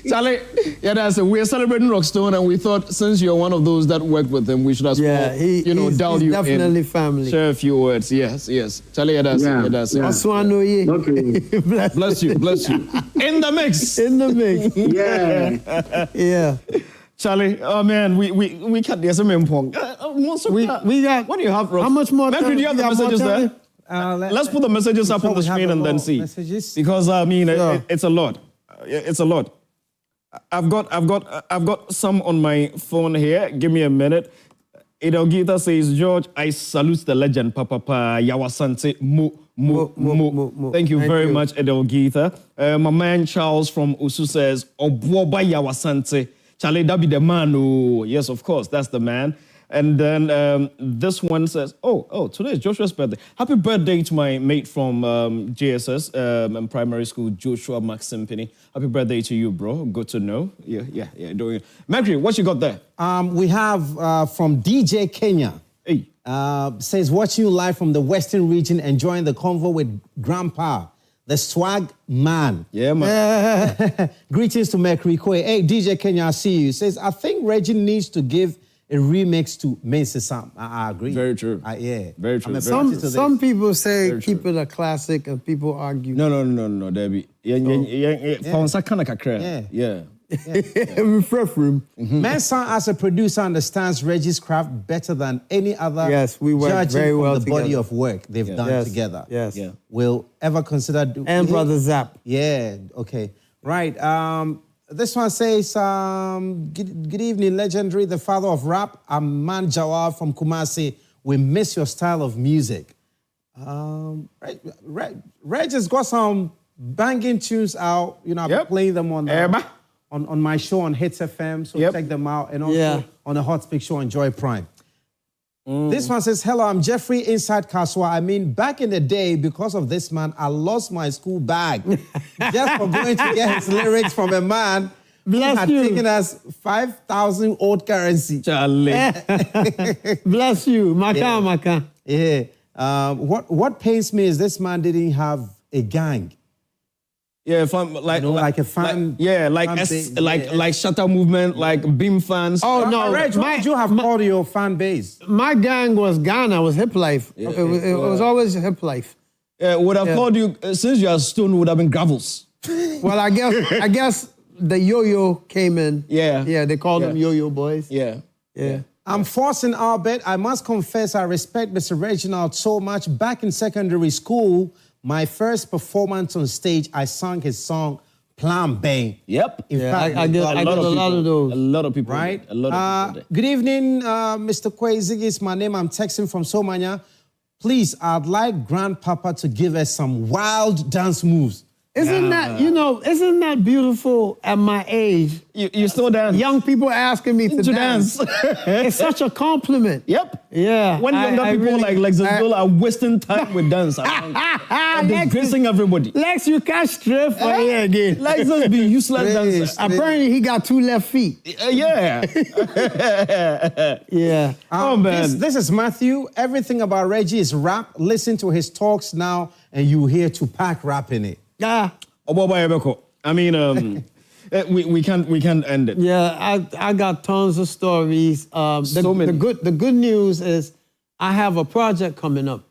Charlie, we're celebrating Rockstone, and we thought since you're one of those that worked with him, we should as well, he's definitely family. Share a few words. Yes. Charlie, Okay. Bless you. In the mix. Yeah. Charlie, oh man, we can't. There's a main point. We got. What do you have, Ross? How much more? Do you have the messages there? Let's put the messages up on the screen and then see. Messages? Because I mean, it's a lot. It's a lot. I've got some on my phone here. Give me a minute. Edelgita says, George, I salute the legend, Papa Yawasante Mo. Thank you very much, Edelgita. My man Charles from Usu says, Obuoba Yawasante. Charlie, that be the man. Oh, yes, of course, that's the man. And then this one says, oh, today is Joshua's birthday. Happy birthday to my mate from JSS and primary school, Joshua Maxim Penny. Happy birthday to you, bro. Good to know. Yeah. Doing it. Mercury, what you got there? We have from DJ Kenya. Hey. Says, watching you live from the Western region, enjoying the convo with Grandpa, the swag man. Yeah, man. Greetings to Mercury Kwe. Hey, DJ Kenya, I see you. Says, I think Reggie needs to give a remix to Mensa Sam. I agree. Very true. Yeah. Very true. Some people say keep it a classic, and people argue. No, Debbie. Yeah. Mensa, as a producer, understands Reggie's craft better than any other. Yes, we work very well the together. body of work they've done together. Yes. Yeah. Will ever consider and Brother Zap. Yeah. Okay. Right. This one says, good evening, legendary, the father of rap, Aman Jawar from Kumasi. We miss your style of music. Reg has got some banging tunes out. I've been playing them on my show on Hits FM, so check them out. And also on the Hot Speak show on Joy Prime. This one says, hello, I'm Jeffrey inside Kaswa. I mean, back in the day, because of this man, I lost my school bag. Just for going to get his lyrics from a man who had taken us 5,000 old currency. Charlie. Bless you. Maka. Yeah. What pains me is this man didn't have a gang. Yeah, like a fan. Like Shutter Movement, like Beam fans. Oh no, Reg, why did you have all your fan base? My gang was Ghana, was Hip Life. It was always Hip Life. Would have called you since you are Stone. Would have been Gravels. Well, I guess the Yo-Yo came in. Yeah, they called them Yo-Yo boys. Yeah. I'm forcing our bet. I must confess, I respect Mr. Reginald so much. Back in secondary school, my first performance on stage, I sang his song, Plan B. Yep. In fact, I did a lot of those. A lot of people. Right? A lot of people. Good evening, Mr. Kwei. Ziggy is my name. I'm texting from Somanya. Please, I'd like Grandpapa to give us some wild dance moves. Isn't that beautiful at my age? You still dance. Young people asking me to dance. It's such a compliment. Yep. Yeah. When younger people really, like Lexus are wasting time with dance. They're disgracing everybody. Lex, you can't strip for here again. Lexus be useless dancer. Apparently he got 2 left feet. Yeah. Yeah. Oh man. This is Matthew. Everything about Reggie is rap. Listen to his talks now and you hear Tupac rapping it. Yeah. I mean, we can't end it. Yeah, I got tons of stories. The good news is I have a project coming up.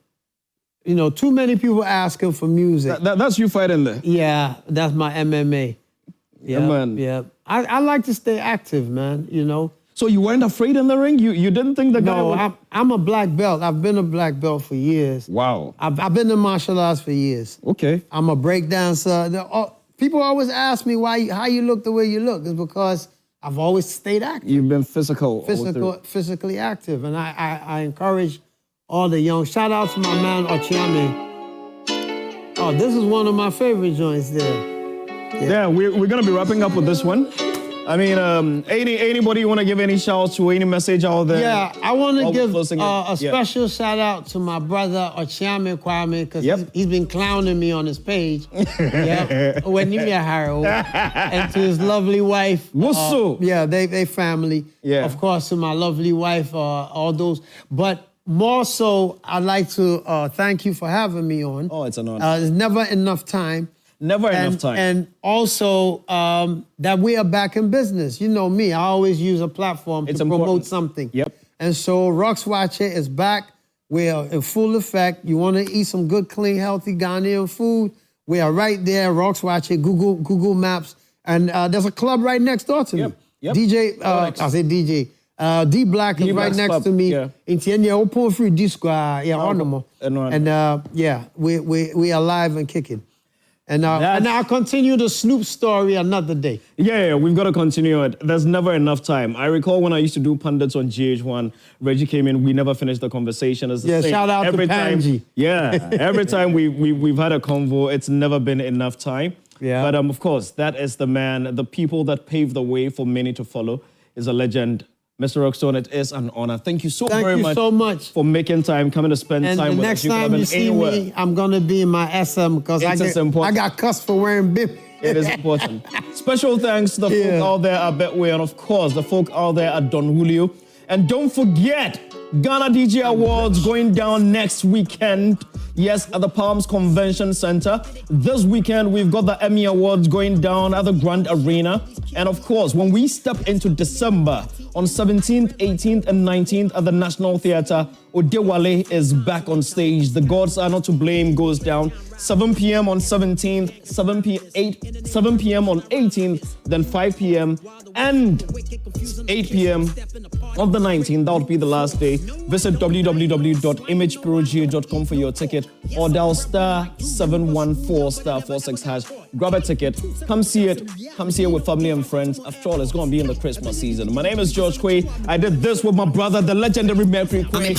You know, too many people asking for music. That's you fighting there. Yeah, that's my MMA. Yeah, man. Yeah. I like to stay active, man. You know. So you weren't afraid in the ring? You didn't think the guy would... No, I'm a black belt. I've been a black belt for years. Wow. I've been in martial arts for years. Okay. I'm a break dancer. People always ask me how you look the way you look. It's because I've always stayed active. You've been physically active. And I encourage all the young... Shout out to my man, Ochiame. Oh, this is one of my favorite joints there. Yeah, we're going to be wrapping up with this one. I mean, anybody you want to give any shout to, any message out there? Yeah, I want to give a special shout out to my brother Ochiame Kwame because he's been clowning me on his page. When you and to his lovely wife. Wusu. They family. Yeah. Of course, to my lovely wife, all those. But more so, I'd like to thank you for having me on. Oh, it's an honor. There's never enough time. Never enough time. And also that we are back in business. You know me, I always use a platform to promote something. Yep. And so Rox Watch It is back. We are in full effect. You want to eat some good, clean, healthy Ghanaian food? We are right there, Rox Watch It, Google Maps. And there's a club right next door to me. Yep. DJ, I say DJ. D Black is right next to me. In Tienya, open free disco, And we are live and kicking. And I'll continue the Snoop story another day. Yeah, we've got to continue it. There's never enough time. I recall when I used to do pundits on GH1, Reggie came in, we never finished the conversation. Shout out to Panji. Every time we've had a convo, it's never been enough time. Yeah. But of course, that is the man, the people that paved the way for many to follow, is a legend. Mr. Rockstone, it is an honor. Thank you so much for making time, coming to spend time with us. And the next time you see me, I'm going to be in my SM because I got cussed for wearing bib. It is important. Special thanks to the folk out there at Betway and, of course, the folk out there at Don Julio. And don't forget, Ghana DJ Awards going down next weekend. Yes, at the Palms Convention Center. This weekend, we've got the Emmy Awards going down at the Grand Arena. And of course, when we step into December, on 17th, 18th, and 19th at the National Theatre, Odewale is back on stage. The Gods Are Not to Blame goes down. 7 p.m. on 17th, 7 p.m. on 18th, then 5 p.m. and 8 p.m. on the 19th. That would be the last day. Visit www.imageproga.com for your ticket or dial *714*46#. Grab a ticket. Come see it. Come see it with family and friends. After all, it's going to be in the Christmas season. My name is George Quay. I did this with my brother, the legendary Mercury Quay.